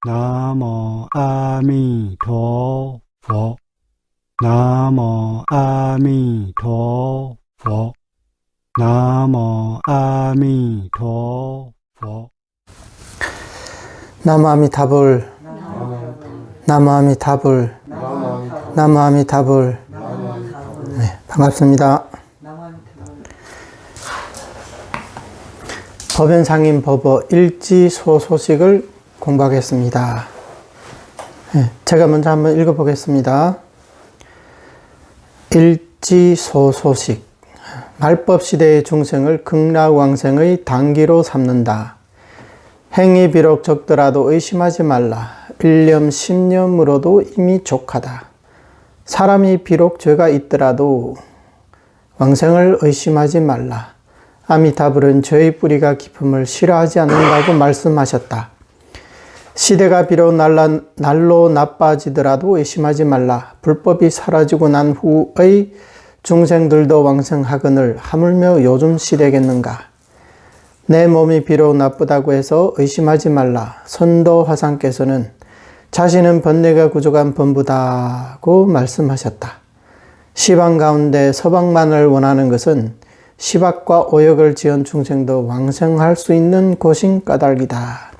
나모 아미陀佛 나모 아미陀佛 나모 아미陀佛 나무아미타불 나무아미타불 나무아미타불. 네, 반갑습니다. 법연상인 법어 일지소소식을 공부하겠습니다. 네, 제가 먼저 한번 읽어보겠습니다. 일지소소식. 말법시대의 중생을 극락왕생의 단기로 삼는다. 행이 비록 적더라도 의심하지 말라. 1념 10념으로도 이미 족하다. 사람이 비록 죄가 있더라도 왕생을 의심하지 말라. 아미타불은 죄의 뿌리가 깊음을 싫어하지 않는다고 말씀하셨다. 시대가 비록 날로 나빠지더라도 의심하지 말라. 불법이 사라지고 난 후의 중생들도 왕생하거늘 하물며 요즘 시대겠는가. 내 몸이 비록 나쁘다고 해서 의심하지 말라. 선도화상께서는 자신은 번뇌가 구족한 범부다고 말씀하셨다. 시방 가운데 서방만을 원하는 것은 시박과 오역을 지은 중생도 왕생할 수 있는 고신 까닭이다.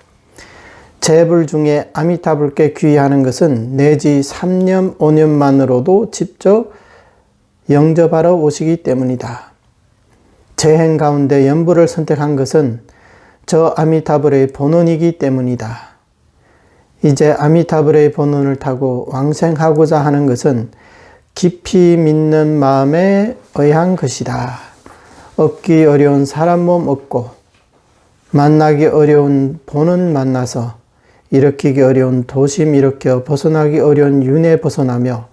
제불 중에 아미타불께 귀의하는 것은 내지 3년 5년만으로도 직접 영접하러 오시기 때문이다. 재행 가운데 연부를 선택한 것은 저 아미타불의 본원이기 때문이다. 이제 아미타불의 본원을 타고 왕생하고자 하는 것은 깊이 믿는 마음에 의한 것이다. 얻기 어려운 사람 몸 얻고 만나기 어려운 본원 만나서 일으키기 어려운 도심 일으켜 벗어나기 어려운 윤회 벗어나며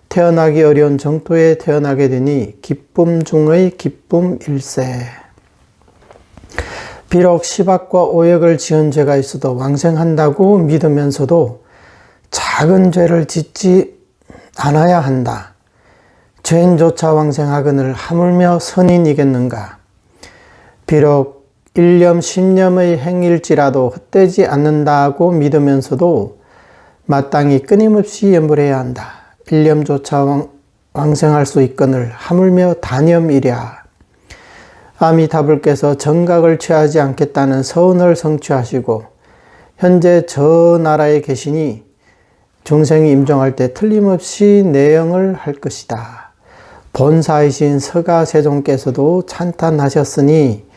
태어나기 어려운 정토에 태어나게 되니 기쁨 중의 기쁨일세. 비록 시박과 오역을 지은 죄가 있어도 왕생한다고 믿으면서도 작은 죄를 짓지 않아야 한다. 죄인조차 왕생하거늘 하물며 선인이겠는가. 비록 1념 10념의 행일지라도 헛되지 않는다고 믿으면서도 마땅히 끊임없이 염불해야 한다. 1념조차 왕생할 수 있거늘 하물며 단염이랴. 아미타불께서 정각을 취하지 않겠다는 서원을 성취하시고 현재 저 나라에 계시니 중생이 임종할 때 틀림없이 내영을 할 것이다. 본사이신 서가세종께서도 찬탄하셨으니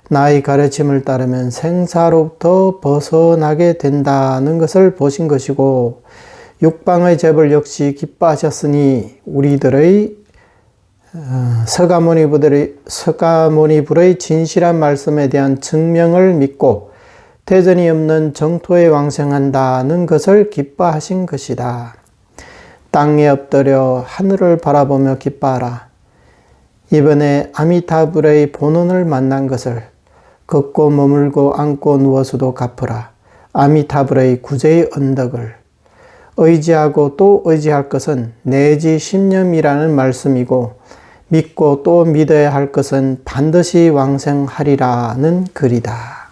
나의 가르침을 따르면 생사로부터 벗어나게 된다는 것을 보신 것이고 육방의 제불 역시 기뻐하셨으니 우리들의 서가모니불의 진실한 말씀에 대한 증명을 믿고 대전이 없는 정토에 왕생한다는 것을 기뻐하신 것이다. 땅에 엎드려 하늘을 바라보며 기뻐하라. 이번에 아미타불의 본원을 만난 것을 걷고 머물고 앉고 누워서도 갚으라. 아미타불의 구제의 언덕을 의지하고 또 의지할 것은 내지 10념이라는 말씀이고 믿고 또 믿어야 할 것은 반드시 왕생하리라는 글이다.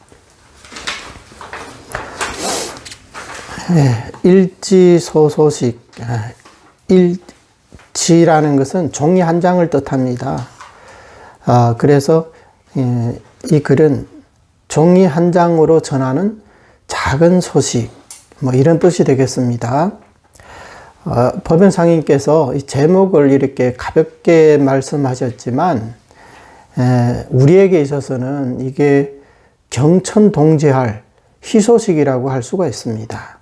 일지소소식. 일지라는 것은 종이 한 장을 뜻합니다. 그래서 이 글은 종이 한 장으로 전하는 작은 소식, 이런 뜻이 되겠습니다. 법연상인께서 이 제목을 이렇게 가볍게 말씀하셨지만 우리에게 있어서는 이게 경천동지할 희소식이라고 할 수가 있습니다.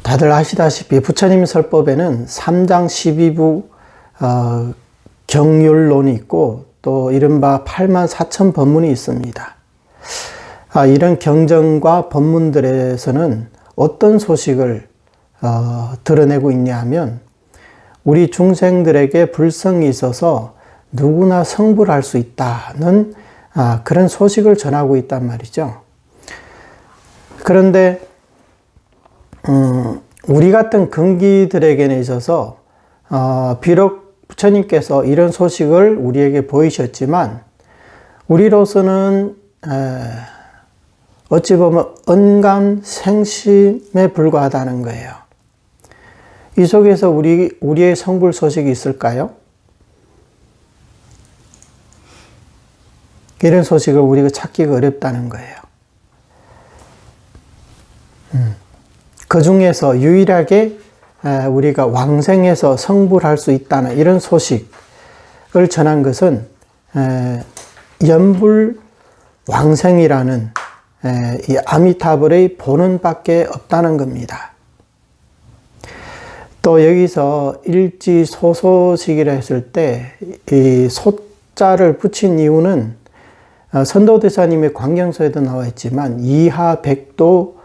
다들 아시다시피 부처님 설법에는 3장 12부 경율론이 있고 또 이른바 84,000 법문이 있습니다. 이런 경전과 법문들에서는 어떤 소식을 드러내고 있냐 하면 우리 중생들에게 불성이 있어서 누구나 성불할 수 있다는 그런 소식을 전하고 있단 말이죠. 그런데 우리 같은 근기들에게는 있어서 비록 부처님께서 이런 소식을 우리에게 보이셨지만 우리로서는 어찌 보면 언감 생심에 불과하다는 거예요. 이 속에서 우리의 성불 소식이 있을까요? 이런 소식을 우리가 찾기가 어렵다는 거예요. 그 중에서 유일하게 우리가 왕생에서 성불할 수 있다는 이런 소식을 전한 것은 연불 왕생이라는 이 아미타불의 본원밖에 없다는 겁니다. 또 여기서 일지소소식이라 했을 때 이 소자를 붙인 이유는 선도대사님의 광경서에도 나와 있지만 이하백도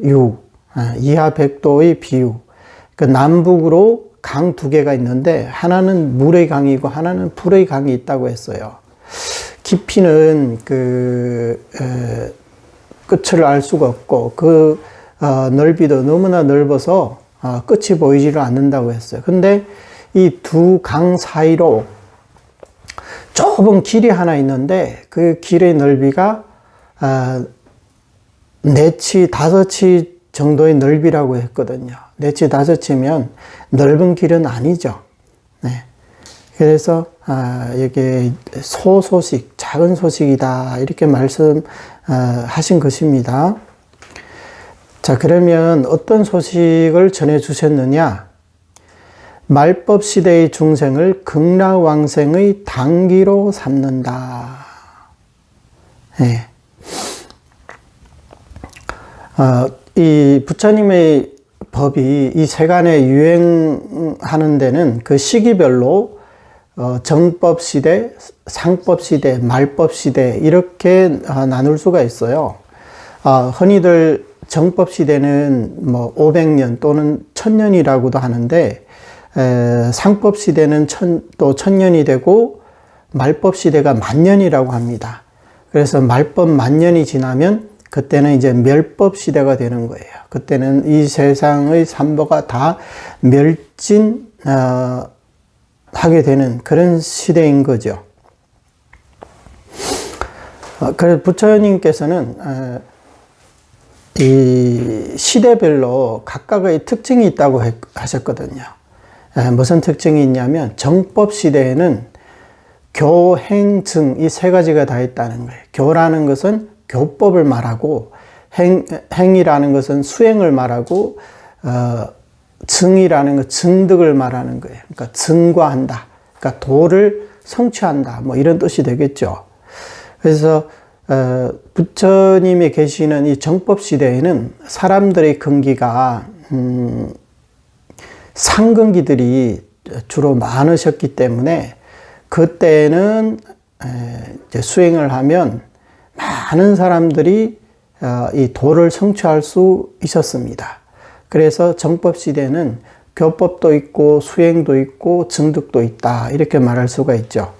유, 이하백도의 비유. 그 남북으로 강 두 개가 있는데 하나는 물의 강이고 하나는 불의 강이 있다고 했어요. 깊이는 끝을 알 수가 없고 넓이도 너무나 넓어서 끝이 보이지를 않는다고 했어요. 근데 이 두 강 사이로 좁은 길이 하나 있는데 그 길의 넓이가 4치, 5치 정도의 넓이라고 했거든요. 4치, 5치면 넓은 길은 아니죠. 네. 그래서 이게 소소식, 작은 소식이다 이렇게 말씀하신 것입니다. 자, 그러면 어떤 소식을 전해 주셨느냐? 말법 시대의 중생을 극락왕생의 당기로 삼는다. 네. 이 부처님의 법이 이 세간에 유행하는 데는 그 시기별로 정법 시대, 상법 시대, 말법 시대 이렇게 나눌 수가 있어요. 흔히들 정법 시대는 뭐 500년 또는 1000년이라고도 하는데 상법 시대는 또 1000년이 되고 말법 시대가 만년이라고 합니다. 그래서 말법 만년이 지나면 그때는 이제 멸법 시대가 되는 거예요. 그때는 이 세상의 삼보가 다 멸진 하게 되는 그런 시대인 거죠. 그래서 부처님께서는 이 시대별로 각각의 특징이 있다고 하셨거든요. 무슨 특징이 있냐면 정법 시대에는 교, 행, 증 이 세 가지가 다 있다는 거예요. 교라는 것은 교법을 말하고 행이라는 것은 수행을 말하고 증이라는 것 증득을 말하는 거예요. 그러니까 증과한다. 그러니까 도를 성취한다. 뭐 이런 뜻이 되겠죠. 그래서 부처님이 계시는 이 정법 시대에는 사람들의 근기가 상근기들이 주로 많으셨기 때문에 그때는 이제 수행을 하면 많은 사람들이 이 도를 성취할 수 있었습니다. 그래서 정법 시대는 교법도 있고 수행도 있고 증득도 있다 이렇게 말할 수가 있죠.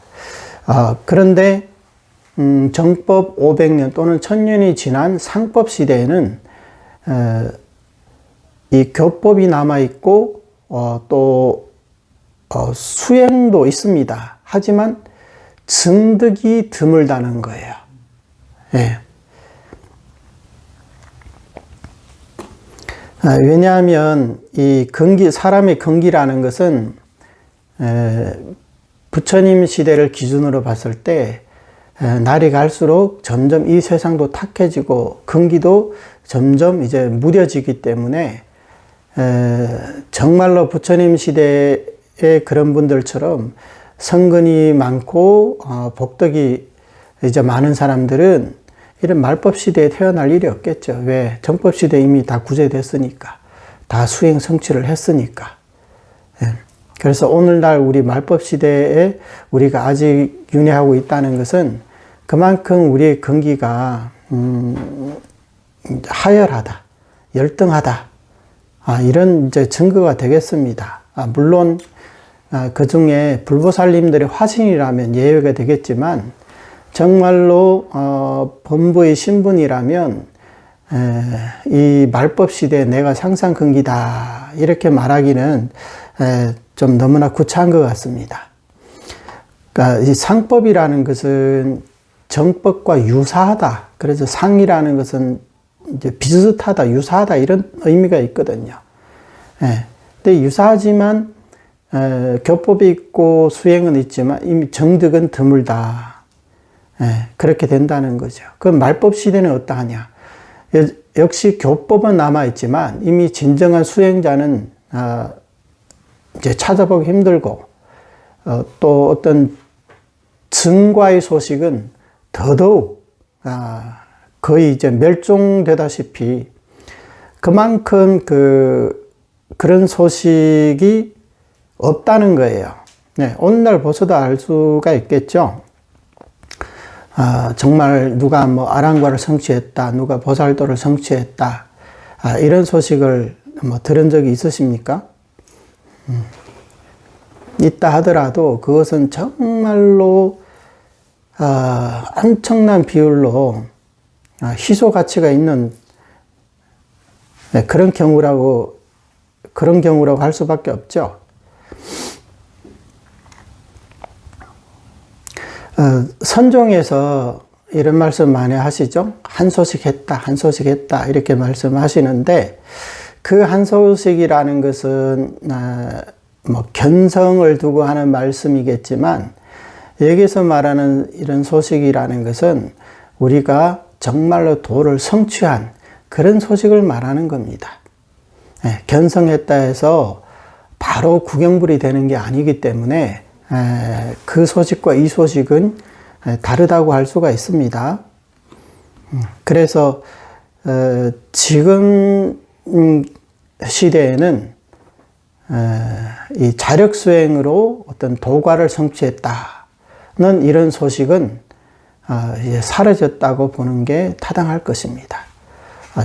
그런데 정법 500년 또는 1000년이 지난 상법 시대에는 이 교법이 남아 있고 또 수행도 있습니다. 하지만 증득이 드물다는 거예요. 예. 왜냐하면 이 사람의 근기라는 것은 부처님 시대를 기준으로 봤을 때 날이 갈수록 점점 이 세상도 탁해지고 근기도 점점 이제 무뎌지기 때문에 정말로 부처님 시대의 그런 분들처럼 성근이 많고 복덕이 이제 많은 사람들은 이런 말법 시대에 태어날 일이 없겠죠. 왜? 정법 시대에 이미 다 구제됐으니까. 다 수행 성취를 했으니까. 그래서 오늘날 우리 말법 시대에 우리가 아직 윤회하고 있다는 것은 그만큼 우리의 근기가 하열하다, 열등하다. 이런 이제 증거가 되겠습니다. 물론 그 중에 불보살님들의 화신이라면 예외가 되겠지만 정말로 본부의 신분이라면 이 말법 시대에 내가 상상근기다 이렇게 말하기는 좀 너무나 구차한 것 같습니다. 그러니까 이 상법이라는 것은 정법과 유사하다. 그래서 상이라는 것은 이제 비슷하다, 유사하다 이런 의미가 있거든요. 예. 근데 유사하지만 교법이 있고 수행은 있지만 이미 정득은 드물다. 예. 그렇게 된다는 거죠. 그 말법 시대는 어떠하냐? 역시 교법은 남아 있지만 이미 진정한 수행자는 이제 찾아보기 힘들고 또 어떤 증과의 소식은 더더욱 거의 이제 멸종되다시피 그만큼 그런 소식이 없다는 거예요. 네, 오늘날 보서도 알 수가 있겠죠. 정말 누가 뭐 아랑과를 성취했다, 누가 보살도를 성취했다, 이런 소식을 뭐 들은 적이 있으십니까? 있다 하더라도 그것은 정말로 엄청난 비율로 희소 가치가 있는 그런 경우라고 할 수밖에 없죠. 선종에서 이런 말씀 많이 하시죠. 한 소식 했다, 한 소식 했다 이렇게 말씀하시는데 그 한 소식이라는 것은 뭐 견성을 두고 하는 말씀이겠지만 여기서 말하는 이런 소식이라는 것은 우리가 정말로 도를 성취한 그런 소식을 말하는 겁니다. 견성했다 해서 바로 구경불이 되는 게 아니기 때문에 그 소식과 이 소식은 다르다고 할 수가 있습니다. 그래서 지금 시대에는 이 자력수행으로 어떤 도과를 성취했다는 이런 소식은 이제 사라졌다고 보는 게 타당할 것입니다.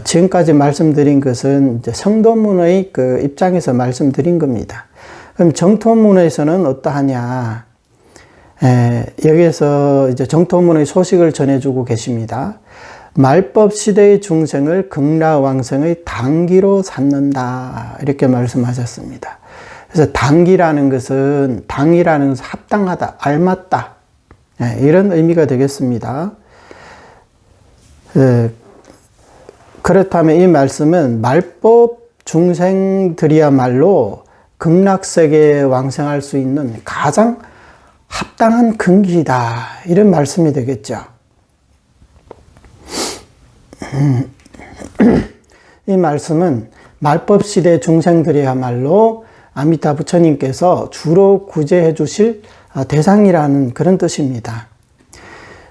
지금까지 말씀드린 것은 이제 성도문의 그 입장에서 말씀드린 겁니다. 그럼 정토문에서는 어떠하냐? 여기에서 이제 정토문의 소식을 전해주고 계십니다. 말법 시대의 중생을 극락왕생의 당기로 삼는다. 이렇게 말씀하셨습니다. 그래서 당이라는 것은 합당하다, 알맞다. 이런 의미가 되겠습니다. 그렇다면 이 말씀은 말법 중생들이야말로 극락세계에 왕생할 수 있는 가장 합당한 근기이다. 이런 말씀이 되겠죠. 이 말씀은 말법시대 중생들이야말로 아미타 부처님께서 주로 구제해 주실 대상이라는 그런 뜻입니다.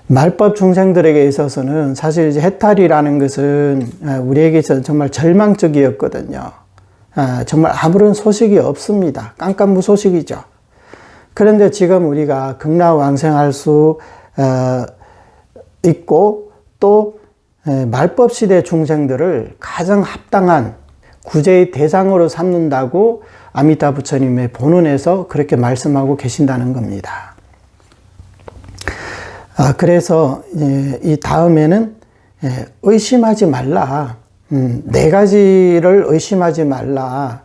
말법 중생들에게 있어서는 사실 이제 해탈이라는 것은 우리에게 있어서 정말 절망적이었거든요. 정말 아무런 소식이 없습니다. 깜깜무소식이죠. 그런데 지금 우리가 극락왕생할 수 있고 또 말법시대 중생들을 가장 합당한 구제의 대상으로 삼는다고 아미타 부처님의 본원에서 그렇게 말씀하고 계신다는 겁니다. 그래서 이 다음에는 의심하지 말라. 네 가지를 의심하지 말라.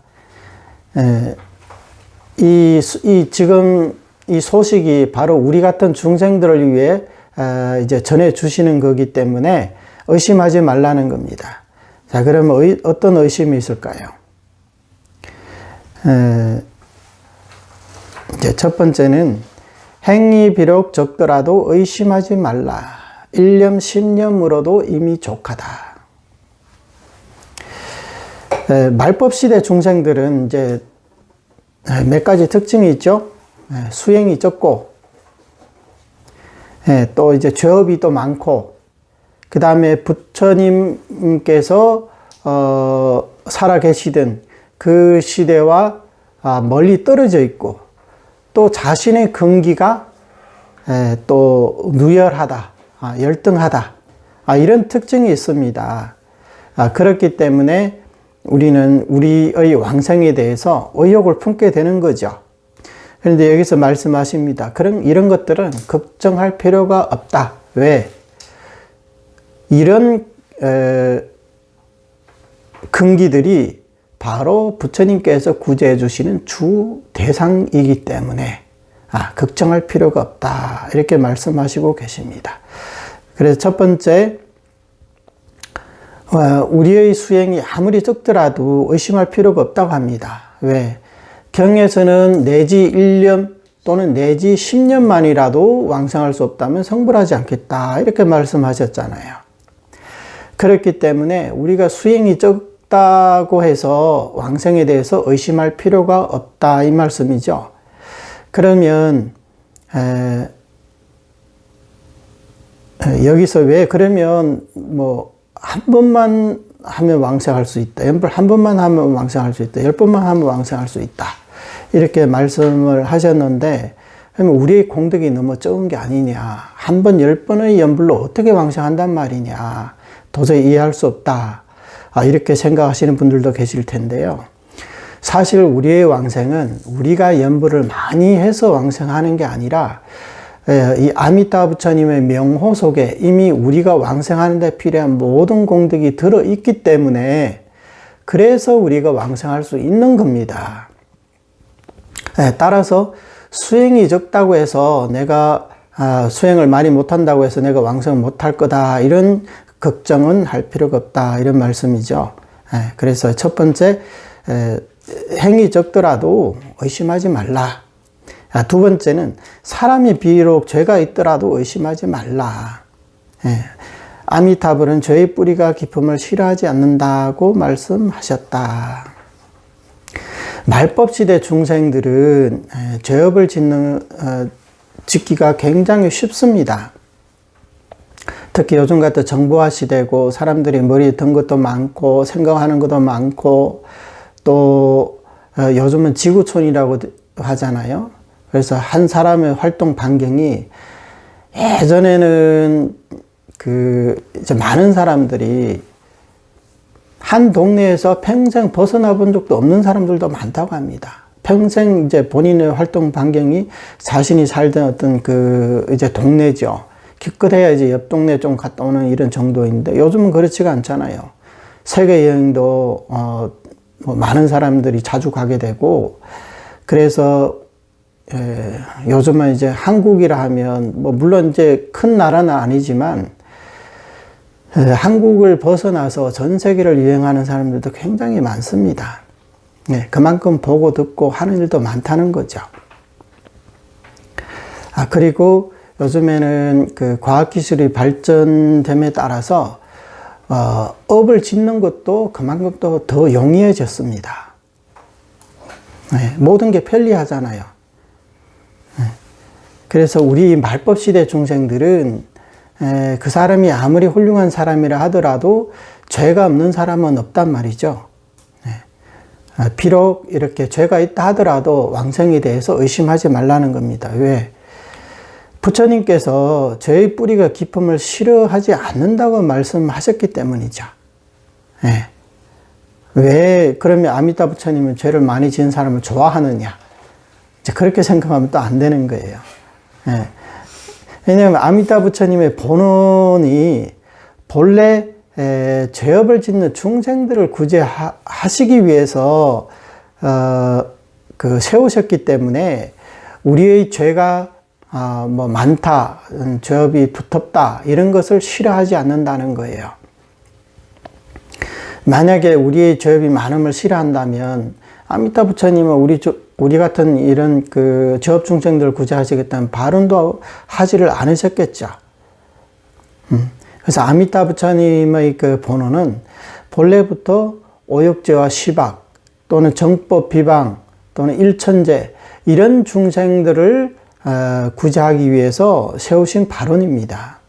지금 이 소식이 바로 우리 같은 중생들을 위해 이제 전해 주시는 거기 때문에 의심하지 말라는 겁니다. 자, 그러면 어떤 의심이 있을까요? 이제 첫 번째는 행위 비록 적더라도 의심하지 말라. 1념 10념으로도 이미 족하다. 말법시대 중생들은 이제 몇 가지 특징이 있죠. 수행이 적고, 또 이제 죄업이 또 많고, 그 다음에 부처님께서 살아 계시던 그 시대와 멀리 떨어져 있고, 또 자신의 근기가 또 누열하다, 열등하다, 이런 특징이 있습니다. 그렇기 때문에 우리는 우리의 왕생에 대해서 의욕을 품게 되는 거죠. 그런데 여기서 말씀하십니다. 이런 것들은 걱정할 필요가 없다. 왜? 이런 근기들이 바로 부처님께서 구제해 주시는 주 대상이기 때문에 걱정할 필요가 없다. 이렇게 말씀하시고 계십니다. 그래서 첫 번째, 우리의 수행이 아무리 적더라도 의심할 필요가 없다고 합니다. 왜? 경에서는 내지 1년 또는 내지 10년만이라도 왕생할 수 없다면 성불하지 않겠다 이렇게 말씀하셨잖아요. 그렇기 때문에 우리가 수행이 적다고 해서 왕생에 대해서 의심할 필요가 없다 이 말씀이죠. 그러면 여기서 왜 그러면 뭐 한 번만 하면 왕생할 수 있다. 한 번만 하면 왕생할 수 있다. 10번만 하면 왕생할 수 있다. 이렇게 말씀을 하셨는데 그러면 우리의 공덕이 너무 적은 게 아니냐. 한 번 10번의 연불로 어떻게 왕생한단 말이냐. 도저히 이해할 수 없다. 이렇게 생각하시는 분들도 계실 텐데요. 사실 우리의 왕생은 우리가 연불을 많이 해서 왕생하는 게 아니라 이 아미타 부처님의 명호 속에 이미 우리가 왕생하는 데 필요한 모든 공덕이 들어있기 때문에 그래서 우리가 왕생할 수 있는 겁니다. 따라서 수행이 적다고 해서 내가 수행을 많이 못한다고 해서 내가 왕생을 못할 거다 이런 걱정은 할 필요가 없다 이런 말씀이죠. 그래서 첫 번째 행이 적더라도 의심하지 말라. 두 번째는 사람이 비록 죄가 있더라도 의심하지 말라. 아미타불은 죄의 뿌리가 깊음을 싫어하지 않는다고 말씀하셨다. 말법시대 중생들은 죄업을 짓기가 굉장히 쉽습니다. 특히 요즘 같은 정보화 시대고 사람들이 머리에 든 것도 많고 생각하는 것도 많고 또 요즘은 지구촌이라고 하잖아요. 그래서 한 사람의 활동 반경이 예전에는 이제 많은 사람들이 한 동네에서 평생 벗어나 본 적도 없는 사람들도 많다고 합니다. 평생 이제 본인의 활동 반경이 자신이 살던 어떤 이제 동네죠. 기껏해야 이제 옆 동네 좀 갔다 오는 이런 정도인데 요즘은 그렇지가 않잖아요. 세계 여행도 뭐 많은 사람들이 자주 가게 되고 그래서 요즘은 이제 한국이라 하면 뭐 물론 이제 큰 나라는 아니지만 한국을 벗어나서 전 세계를 여행하는 사람들도 굉장히 많습니다. 그만큼 보고 듣고 하는 일도 많다는 거죠. 그리고 요즘에는 과학기술이 발전됨에 따라서 업을 짓는 것도 그만큼 또 더 용이해졌습니다. 모든 게 편리하잖아요. 그래서 우리 말법시대 중생들은 그 사람이 아무리 훌륭한 사람이라 하더라도 죄가 없는 사람은 없단 말이죠. 비록 이렇게 죄가 있다 하더라도 왕생에 대해서 의심하지 말라는 겁니다. 왜? 부처님께서 죄의 뿌리가 깊음을 싫어하지 않는다고 말씀하셨기 때문이죠. 왜 그러면 아미타 부처님은 죄를 많이 지은 사람을 좋아하느냐? 그렇게 생각하면 또 안 되는 거예요. 왜냐하면 아미타 부처님의 본원이 본래 죄업을 짓는 중생들을 구제하시기 위해서 세우셨기 때문에 우리의 죄가 뭐 많다, 죄업이 두텁다 이런 것을 싫어하지 않는다는 거예요. 만약에 우리의 죄업이 많음을 싫어한다면 아미타 부처님은 우리 같은 이런 죄업 중생들을 구제하시겠다는 발언도 하지를 않으셨겠죠. 그래서 아미타 부처님의 본원은 본래부터 오욕죄와 시박 또는 정법 비방 또는 일천제 이런 중생들을 구제하기 위해서 세우신 발언입니다.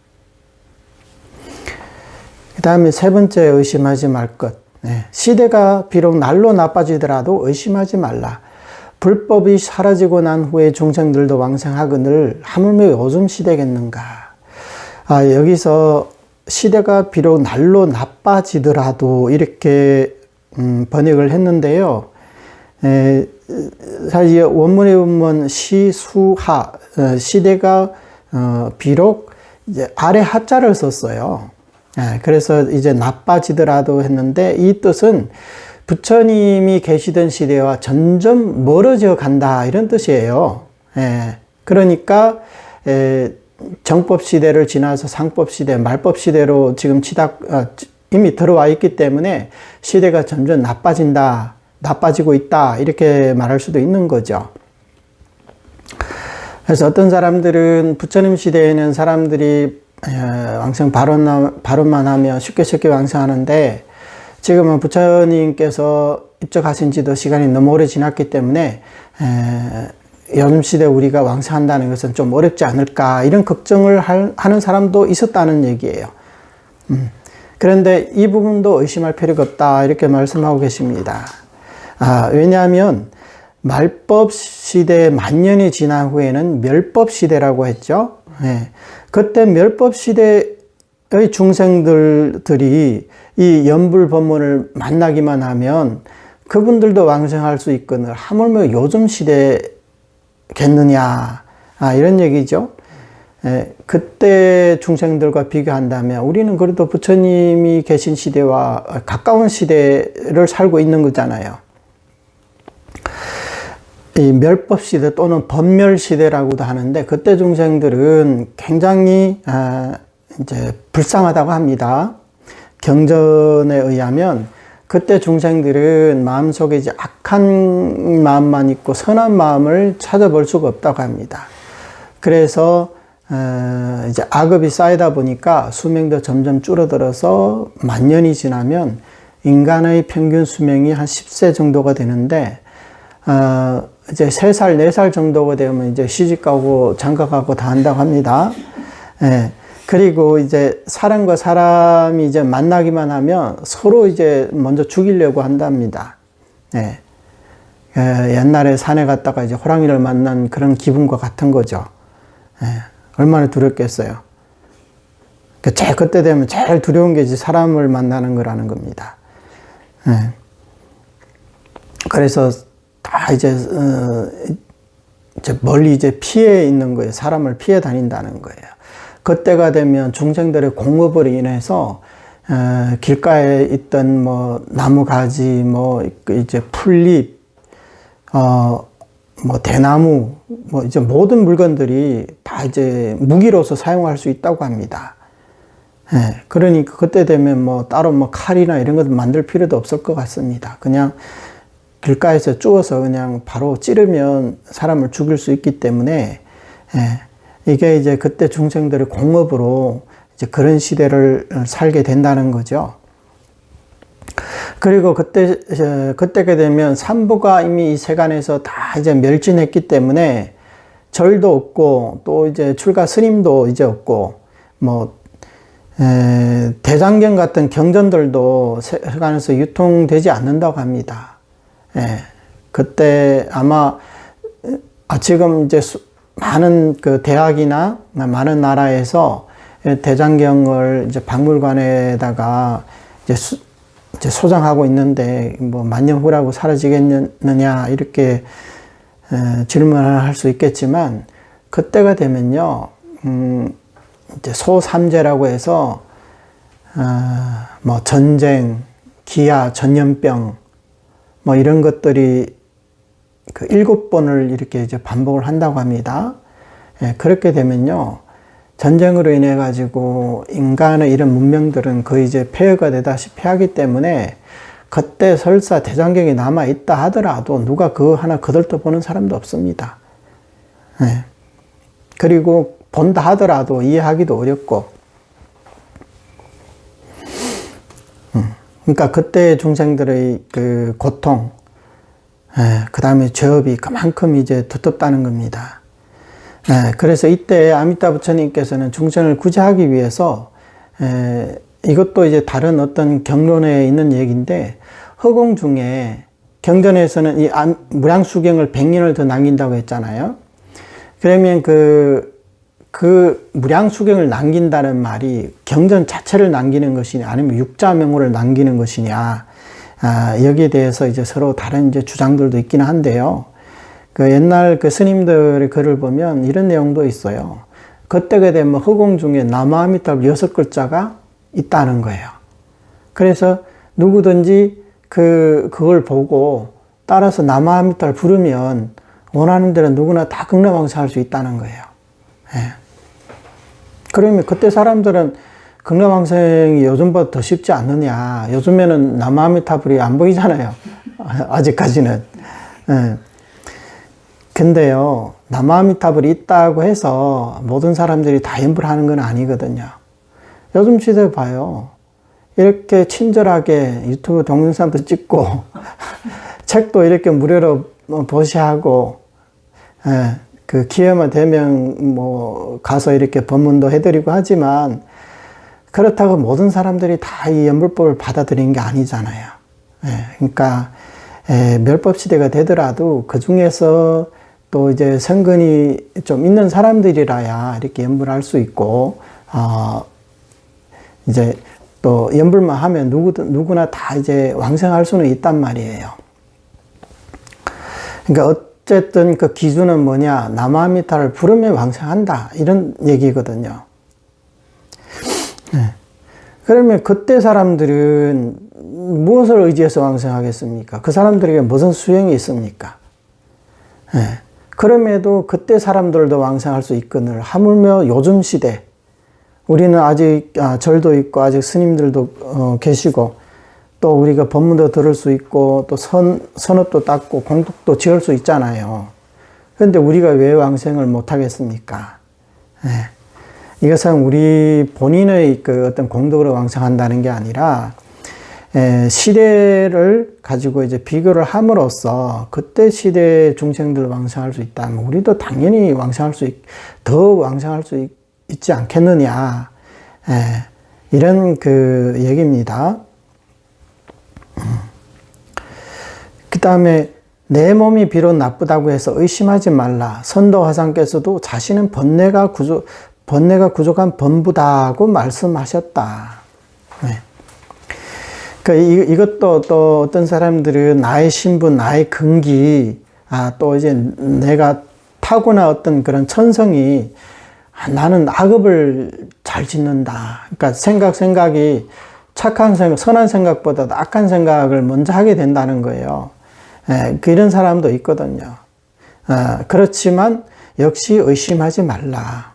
그 다음에 세 번째 의심하지 말 것. 시대가 비록 날로 나빠지더라도 의심하지 말라. 불법이 사라지고 난 후에 중생들도 왕생하거늘 하물며 요즘 시대겠는가. 여기서 시대가 비록 날로 나빠지더라도 이렇게 번역을 했는데요. 사실 원문에 보면 시수하 시대가 비록 이제 아래 하자를 썼어요. 그래서 이제 나빠지더라도 했는데 이 뜻은 부처님이 계시던 시대와 점점 멀어져 간다 이런 뜻이에요. 그러니까 정법 시대를 지나서 상법 시대, 말법 시대로 지금 이미 들어와 있기 때문에 시대가 점점 나빠지고 있다, 이렇게 말할 수도 있는 거죠. 그래서 어떤 사람들은 부처님 시대에는 사람들이 왕성 발언만 하면 쉽게 왕성하는데, 지금은 부처님께서 입적하신 지도 시간이 너무 오래 지났기 때문에 요즘 시대 우리가 왕성한다는 것은 좀 어렵지 않을까, 이런 걱정을 하는 사람도 있었다는 얘기예요. 그런데 이 부분도 의심할 필요가 없다, 이렇게 말씀하고 계십니다. 왜냐하면 말법 시대 만년이 지난 후에는 멸법 시대라고 했죠. 그때 멸법 시대의 중생들이 이 연불법문을 만나기만 하면 그분들도 왕성할 수 있거늘 하물며 요즘 시대겠느냐, 이런 얘기죠. 그때 중생들과 비교한다면 우리는 그래도 부처님이 계신 시대와 가까운 시대를 살고 있는 거잖아요. 이 멸법 시대 또는 법멸 시대라고도 하는데, 그때 중생들은 굉장히 이제 불쌍하다고 합니다. 경전에 의하면 그때 중생들은 마음속에 이제 악한 마음만 있고 선한 마음을 찾아볼 수가 없다고 합니다. 그래서 이제 악업이 쌓이다 보니까 수명도 점점 줄어들어서 만년이 지나면 인간의 평균 수명이 한 10세 정도가 되는데, 이제 3살, 4살 정도가 되면 이제 시집가고 장가가고 다 한다고 합니다. 그리고 이제 사람과 사람이 이제 만나기만 하면 서로 이제 먼저 죽이려고 한답니다. 옛날에 산에 갔다가 이제 호랑이를 만난 그런 기분과 같은 거죠. 얼마나 두렵겠어요. 그때 되면 제일 두려운 게 이제 사람을 만나는 거라는 겁니다. 그래서 다 이제 멀리 이제 피해 있는 거예요. 사람을 피해 다닌다는 거예요. 그때가 되면 중생들의 공업으로 인해서 길가에 있던 뭐 나무 가지, 뭐 이제 풀잎, 뭐 대나무, 뭐 이제 모든 물건들이 다 이제 무기로서 사용할 수 있다고 합니다. 그러니까 그때 되면 뭐 따로 뭐 칼이나 이런 것도 만들 필요도 없을 것 같습니다. 그냥 길가에서 쪼어서 그냥 바로 찌르면 사람을 죽일 수 있기 때문에, 이게 이제 그때 중생들의 공업으로 이제 그런 시대를 살게 된다는 거죠. 그리고 그때가 되면 삼부가 이미 이 세간에서 다 이제 멸진했기 때문에 절도 없고, 또 이제 출가 스님도 이제 없고, 뭐, 대장경 같은 경전들도 세간에서 유통되지 않는다고 합니다. 그때 아마, 지금 이제 많은 그 대학이나 많은 나라에서 대장경을 이제 박물관에다가 이제 소장하고 있는데, 뭐 만년 후라고 사라지겠느냐, 이렇게 질문을 할 수 있겠지만, 그때가 되면요, 이제 소삼재라고 해서 뭐 전쟁, 기아, 전염병, 뭐 이런 것들이 그 7번을 이렇게 이제 반복을 한다고 합니다. 그렇게 되면요, 전쟁으로 인해 가지고 인간의 이런 문명들은 거의 이제 폐허가 되다시피 하기 때문에, 그때 설사 대장경이 남아 있다 하더라도 누가 그거 하나 거들떠 보는 사람도 없습니다. 그리고 본다 하더라도 이해하기도 어렵고, 그러니까 그때 중생들의 그 고통, 그 다음에 죄업이 그만큼 이제 두텁다는 겁니다. 그래서 이때 아미타 부처님께서는 중생을 구제하기 위해서, 이것도 이제 다른 어떤 경론에 있는 얘기인데, 허공 중에 경전에서는 이 무량수경을 100년을 더 남긴다고 했잖아요. 그러면 그 무량수경을 남긴다는 말이 경전 자체를 남기는 것이냐, 아니면 육자명호를 남기는 것이냐, 여기에 대해서 이제 서로 다른 이제 주장들도 있기는 한데요. 그 옛날 그 스님들의 글을 보면 이런 내용도 있어요. 그때가 되면 허공 중에 나무아미타불 6글자가 있다는 거예요. 그래서 누구든지 그걸 보고 따라서 나무아미타불 부르면 원하는 대로 누구나 다 극락왕생할 수 있다는 거예요. 그러면 그때 사람들은 극락왕생이 요즘보다 더 쉽지 않느냐. 요즘에는 남아미타불이 안 보이잖아요. 아직까지는. 예. 근데요, 남아미타불이 있다고 해서 모든 사람들이 다 연불하는 건 아니거든요. 요즘 시대 봐요. 이렇게 친절하게 유튜브 동영상도 찍고, 책도 이렇게 무료로 보시하고, 예, 그 기회만 되면 뭐 가서 이렇게 법문도 해드리고 하지만, 그렇다고 모든 사람들이 다 이 연불법을 받아들이는 게 아니잖아요. 예, 그러니까, 멸법 시대가 되더라도 그 중에서 또 이제 성근이 좀 있는 사람들이라야 이렇게 연불할 수 있고, 이제 또 연불만 하면 누구나 다 이제 왕생할 수는 있단 말이에요. 그러니까 어쨌든 그 기준은 뭐냐, 남아미타를 부르면 왕생한다, 이런 얘기거든요. 네. 그러면 그때 사람들은 무엇을 의지해서 왕생하겠습니까? 그 사람들에게 무슨 수행이 있습니까? 네. 그럼에도 그때 사람들도 왕생할 수 있거늘 하물며 요즘 시대, 우리는 아직 절도 있고 아직 스님들도 계시고 또 우리가 법문도 들을 수 있고 또 선업도 닦고 공덕도 지을 수 있잖아요. 그런데 우리가 왜 왕생을 못 하겠습니까? 네. 이것은 우리 본인의 그 어떤 공덕으로 왕생한다는 게 아니라 시대를 가지고 이제 비교를 함으로써 그때 시대의 중생들 왕생할 수 있다면 우리도 당연히 더 왕생할 수 있지 않겠느냐. 이런 그 얘기입니다. 그 다음에 내 몸이 비록 나쁘다고 해서 의심하지 말라. 선도화상께서도 자신은 번뇌가 부족한 범부다고 말씀하셨다. 네. 그러니까 이것도 또 어떤 사람들은 나의 신분, 나의 근기, 또 이제 내가 타고난 어떤 그런 천성이 나는 악업을 잘 짓는다. 그러니까 생각이 착한 생각, 선한 생각보다 악한 생각을 먼저 하게 된다는 거예요. 이런 사람도 있거든요. 그렇지만 역시 의심하지 말라.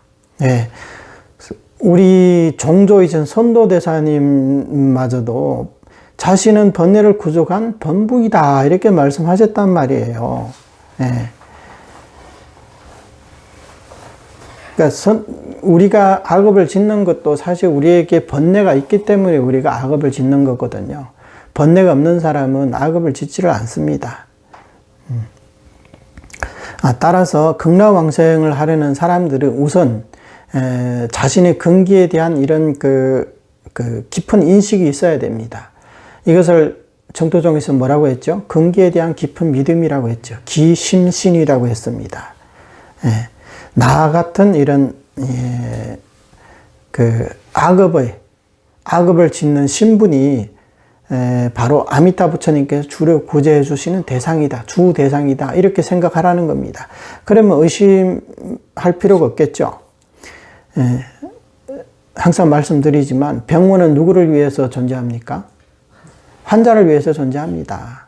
우리 종조이신 선도대사님마저도 자신은 번뇌를 구족한 범부이다 이렇게 말씀하셨단 말이에요. 그러니까 우리가 악업을 짓는 것도 사실 우리에게 번뇌가 있기 때문에 우리가 악업을 짓는 거거든요. 번뇌가 없는 사람은 악업을 짓지를 않습니다. 따라서 극락왕생을 하려는 사람들은 우선 자신의 근기에 대한 이런 그 깊은 인식이 있어야 됩니다. 이것을 정토종에서 뭐라고 했죠? 근기에 대한 깊은 믿음이라고 했죠. 기심신이라고 했습니다. 나 같은 이런 그 악업을 짓는 신분이 바로 아미타 부처님께서 주로 구제해 주시는 대상이다, 주 대상이다 이렇게 생각하라는 겁니다. 그러면 의심할 필요가 없겠죠. 항상 말씀드리지만 병원은 누구를 위해서 존재합니까? 환자를 위해서 존재합니다.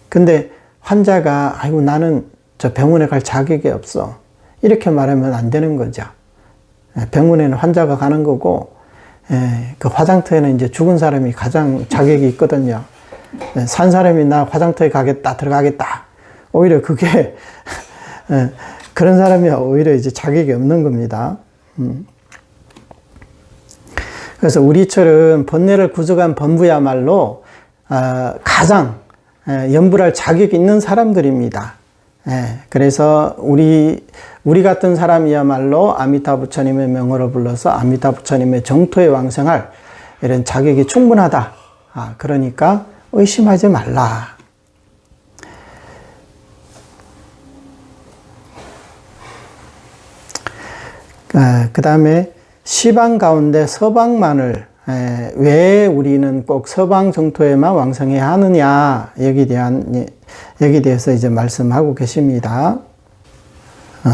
근데 환자가 아이고 나는 저 병원에 갈 자격이 없어 이렇게 말하면 안 되는 거죠. 병원에는 환자가 가는 거고 그 화장터에는 이제 죽은 사람이 가장 자격이 있거든요. 산 사람이 나 화장터에 들어가겠다. 오히려 그게 그런 사람이 오히려 이제 자격이 없는 겁니다. 그래서 우리처럼 번뇌를 구족한 범부야말로 가장 연불할 자격이 있는 사람들입니다. 그래서 우리 같은 사람이야말로 아미타 부처님의 명호를 불러서 아미타 부처님의 정토에 왕생할 이런 자격이 충분하다. 그러니까 의심하지 말라. 그 다음에 시방 가운데 서방만을 왜 우리는 꼭 서방 정토에만 왕성해야 하느냐 여기에 대해서 이제 말씀하고 계십니다.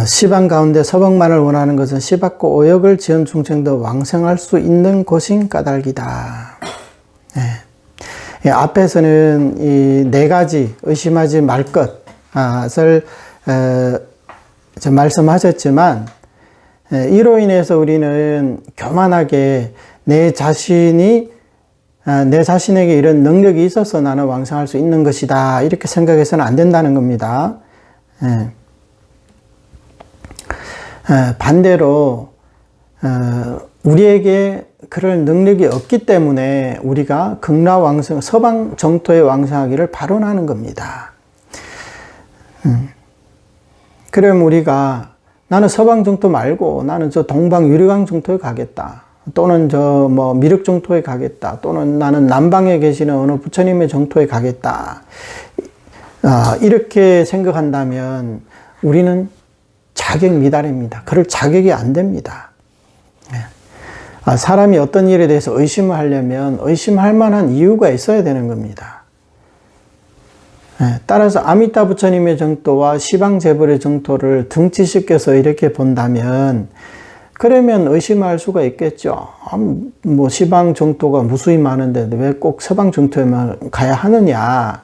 시방 가운데 서방만을 원하는 것은 시박고 오역을 지은 중생도 왕성할 수 있는 곳인 까닭이다. 앞에서는 이 네 가지 의심하지 말 것을 말씀하셨지만 이로 인해서 우리는 교만하게 내 자신에게 이런 능력이 있어서 나는 왕성할 수 있는 것이다, 이렇게 생각해서는 안 된다는 겁니다. 반대로 우리에게 그럴 능력이 없기 때문에 우리가 극락왕성, 서방 정토에 왕성하기를 발언하는 겁니다. 그럼 우리가 나는 서방 정토 말고 나는 저 동방 유리광 정토에 가겠다, 또는 저 뭐 미륵 정토에 가겠다, 또는 나는 남방에 계시는 어느 부처님의 정토에 가겠다, 이렇게 생각한다면 우리는 자격 미달입니다. 그럴 자격이 안 됩니다. 사람이 어떤 일에 대해서 의심을 하려면 의심할 만한 이유가 있어야 되는 겁니다. 따라서 아미타 부처님의 정토와 시방재벌의 정토를 등치시켜서 이렇게 본다면, 그러면 의심할 수가 있겠죠. 뭐 시방 정토가 무수히 많은데 왜 꼭 서방 정토에만 가야 하느냐,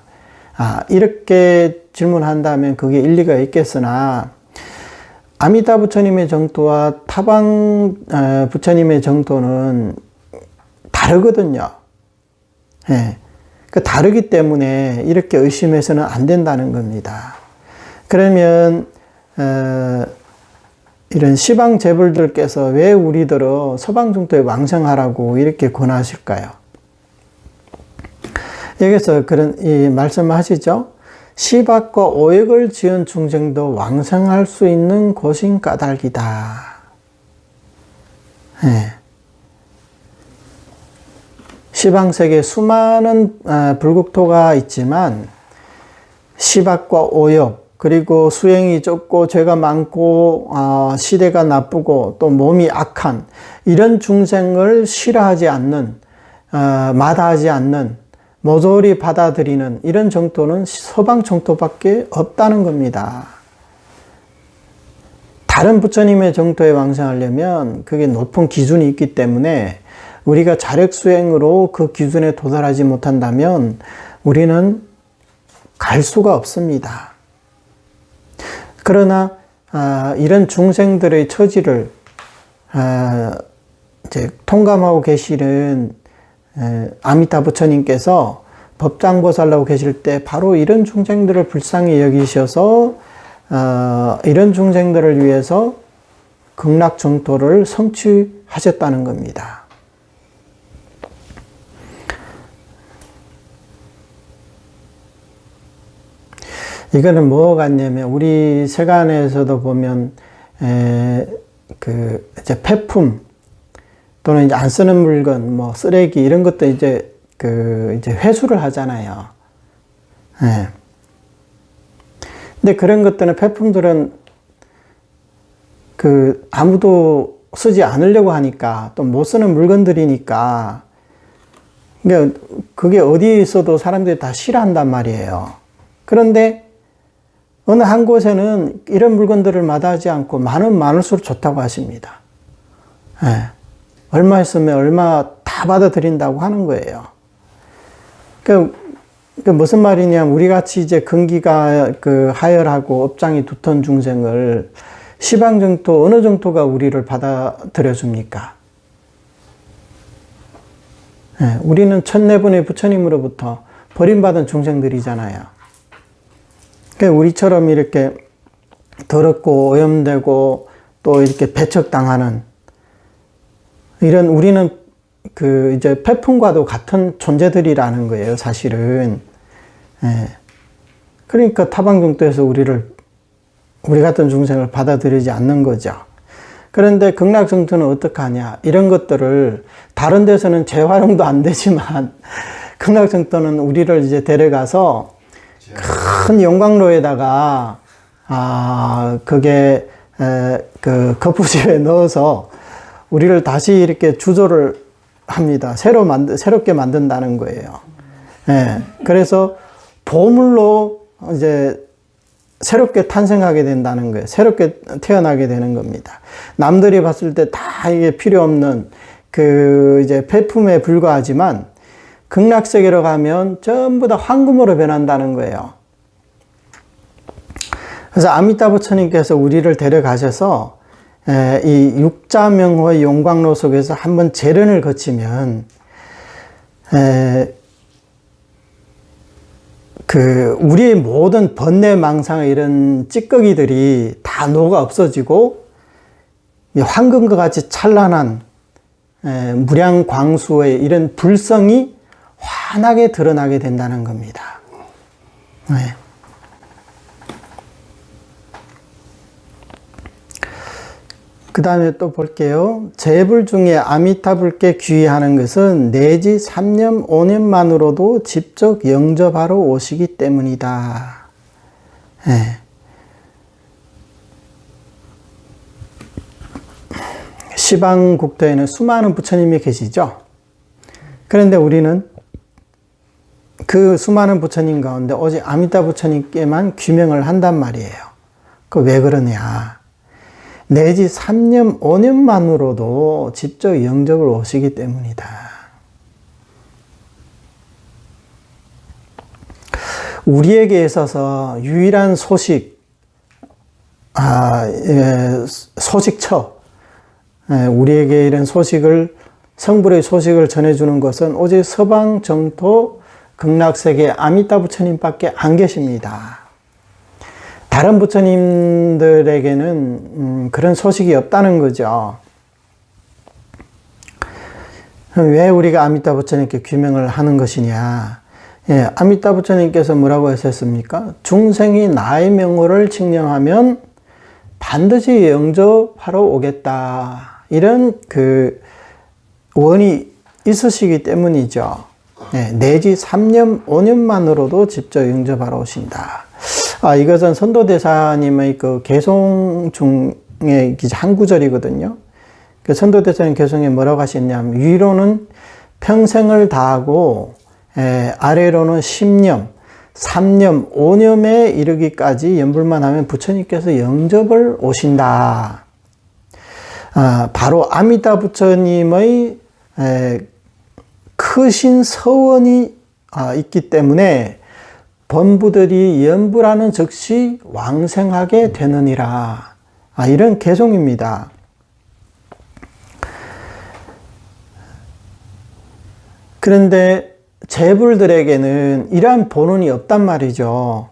이렇게 질문한다면 그게 일리가 있겠으나, 아미타 부처님의 정토와 타방 부처님의 정토는 다르거든요. 다르기 때문에 이렇게 의심해서는 안 된다는 겁니다. 그러면 이런 시방 재벌들께서 왜 우리들을 서방 정토에 왕성하라고 이렇게 권하실까요? 여기서 그런 이 말씀하시죠. 시박과 오역을 지은 중생도 왕성할 수 있는 곳인 까닭이다. 시방세계에 수많은 불국토가 있지만 시박과 오역, 그리고 수행이 좁고 죄가 많고 시대가 나쁘고 또 몸이 악한 이런 중생을 싫어하지 않는, 마다하지 않는, 모조리 받아들이는 이런 정토는 서방 정토밖에 없다는 겁니다. 다른 부처님의 정토에 왕성하려면 그게 높은 기준이 있기 때문에 우리가 자력수행으로 그 기준에 도달하지 못한다면 우리는 갈 수가 없습니다. 그러나 이런 중생들의 처지를 이제 통감하고 계시는 아미타 부처님께서 법장보살라고 계실 때 바로 이런 중생들을 불쌍히 여기셔서 이런 중생들을 위해서 극락정토를 성취하셨다는 겁니다. 이거는 뭐 같냐면 우리 세간에서도 보면 이제 폐품 또는 이제 안 쓰는 물건, 뭐 쓰레기 이런 것도 이제 이제 회수를 하잖아요. 근데 그런 것들은 폐품들은 아무도 쓰지 않으려고 하니까, 또 못 쓰는 물건들이니까, 그러니까 그게 어디에 있어도 사람들이 다 싫어한단 말이에요. 그런데 어느 한 곳에는 이런 물건들을 마다하지 않고 많을수록 좋다고 하십니다. 얼마 있으면 얼마 다 받아들인다고 하는 거예요. 그 무슨 말이냐면 우리 같이 이제 근기가 하열하고 업장이 두터운 중생을 시방정토 어느 정토가 우리를 받아들여 줍니까? 우리는 천내분의 부처님으로부터 버림받은 중생들이잖아요. 우리처럼 이렇게 더럽고 오염되고 또 이렇게 배척당하는 이런 우리는 이제 폐품과도 같은 존재들이라는 거예요, 사실은. 그러니까 타방정토에서 우리 같은 중생을 받아들이지 않는 거죠. 그런데 극락정토는 어떻게 하냐? 이런 것들을 다른 데서는 재활용도 안 되지만 극락정토는 우리를 이제 데려가서 큰 용광로에다가 그게 거푸집에 넣어서 우리를 다시 이렇게 주조를 합니다. 새롭게 만든다는 거예요. 그래서 보물로 이제 새롭게 탄생하게 된다는 거예요. 새롭게 태어나게 되는 겁니다. 남들이 봤을 때 다 이게 필요 없는 이제 폐품에 불과하지만 극락세계로 가면 전부 다 황금으로 변한다는 거예요. 그래서 아미타 부처님께서 우리를 데려가셔서 이 육자명호의 용광로 속에서 한번 재련을 거치면 우리의 모든 번뇌 망상의 이런 찌꺼기들이 다 녹아 없어지고 황금과 같이 찬란한 무량 광수의 이런 불성이 환하게 드러나게 된다는 겁니다. 그 다음에 또 볼게요. 재불 중에 아미타불께 귀의하는 것은 내지 3년, 5년만으로도 직접 영접하러 오시기 때문이다. 시방국토에는 수많은 부처님이 계시죠. 그런데 우리는 그 수많은 부처님 가운데 오직 아미타 부처님께만 귀명을 한단 말이에요. 그 왜 그러냐. 내지 3년, 5년만으로도 직접 영접을 오시기 때문이다. 우리에게 있어서 유일한 소식처, 우리에게 이런 소식을, 성불의 소식을 전해주는 것은 오직 서방 정토 극락세계 아미타 부처님밖에 안 계십니다. 다른 부처님들에게는 그런 소식이 없다는 거죠. 왜 우리가 아미타 부처님께 귀명을 하는 것이냐. 아미타 부처님께서 뭐라고 하셨습니까? 중생이 나의 명호를 칭념하면 반드시 영접하러 오겠다. 이런 원이 있으시기 때문이죠. 내지 3년, 5년만으로도 직접 영접하러 오신다. 이것은 선도대사님의 개송 중에 한 구절이거든요. 그 선도대사님 개송에 뭐라고 하셨냐면, 위로는 평생을 다하고, 아래로는 10년, 3년, 5년에 이르기까지 연불만 하면 부처님께서 영접을 오신다. 바로 아미타 부처님의 크신 서원이 있기 때문에 범부들이 연불하는 즉시 왕생하게 되느니라. 이런 개송입니다. 그런데 재불들에게는 이러한 본원이 없단 말이죠.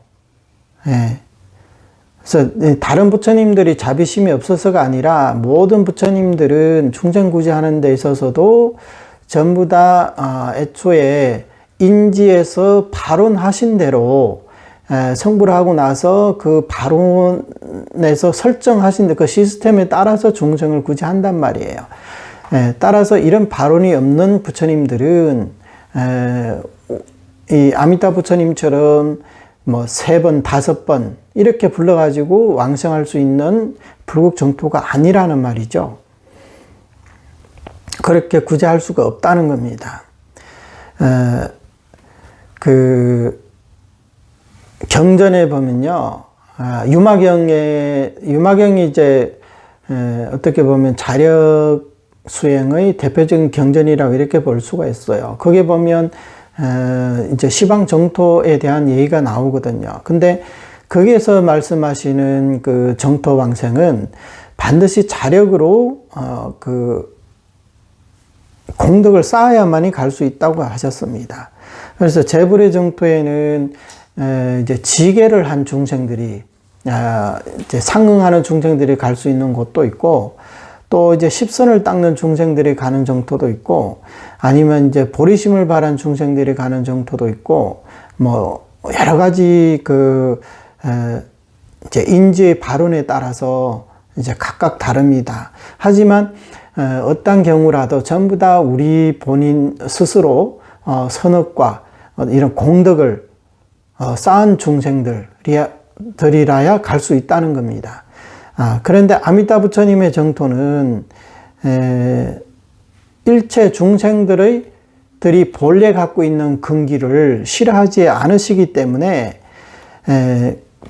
그래서 다른 부처님들이 자비심이 없어서가 아니라 모든 부처님들은 중생구제하는 데 있어서도 전부 다 애초에 인지에서 발언하신 대로 성불을 하고 나서 그 발언에서 설정하신 그 시스템에 따라서 중생을 구제한단 말이에요. 따라서 이런 발언이 없는 부처님들은 이 아미타 부처님처럼 뭐 3번, 5번 이렇게 불러가지고 왕생할 수 있는 불국 정토가 아니라는 말이죠. 그렇게 구제할 수가 없다는 겁니다. 경전에 보면요, 유마경이 이제 어떻게 보면 자력 수행의 대표적인 경전이라고 이렇게 볼 수가 있어요. 거기에 보면 이제 시방 정토에 대한 얘기가 나오거든요. 근데 거기에서 말씀하시는 그 정토 왕생은 반드시 자력으로 공덕을 쌓아야만이 갈 수 있다고 하셨습니다. 그래서 재불의 정토에는 이제 지계를 한 중생들이 이제 상응하는 중생들이 갈 수 있는 곳도 있고, 또 이제 십선을 닦는 중생들이 가는 정토도 있고, 아니면 이제 보리심을 바란 중생들이 가는 정토도 있고, 뭐 여러 가지 이제 인지의 발언에 따라서 이제 각각 다릅니다. 하지만 어떤 경우라도 전부 다 우리 본인 스스로 선업과 이런 공덕을 쌓은 중생들이라야 갈 수 있다는 겁니다. 그런데 아미타 부처님의 정토는 일체 중생들이 본래 갖고 있는 근기를 싫어하지 않으시기 때문에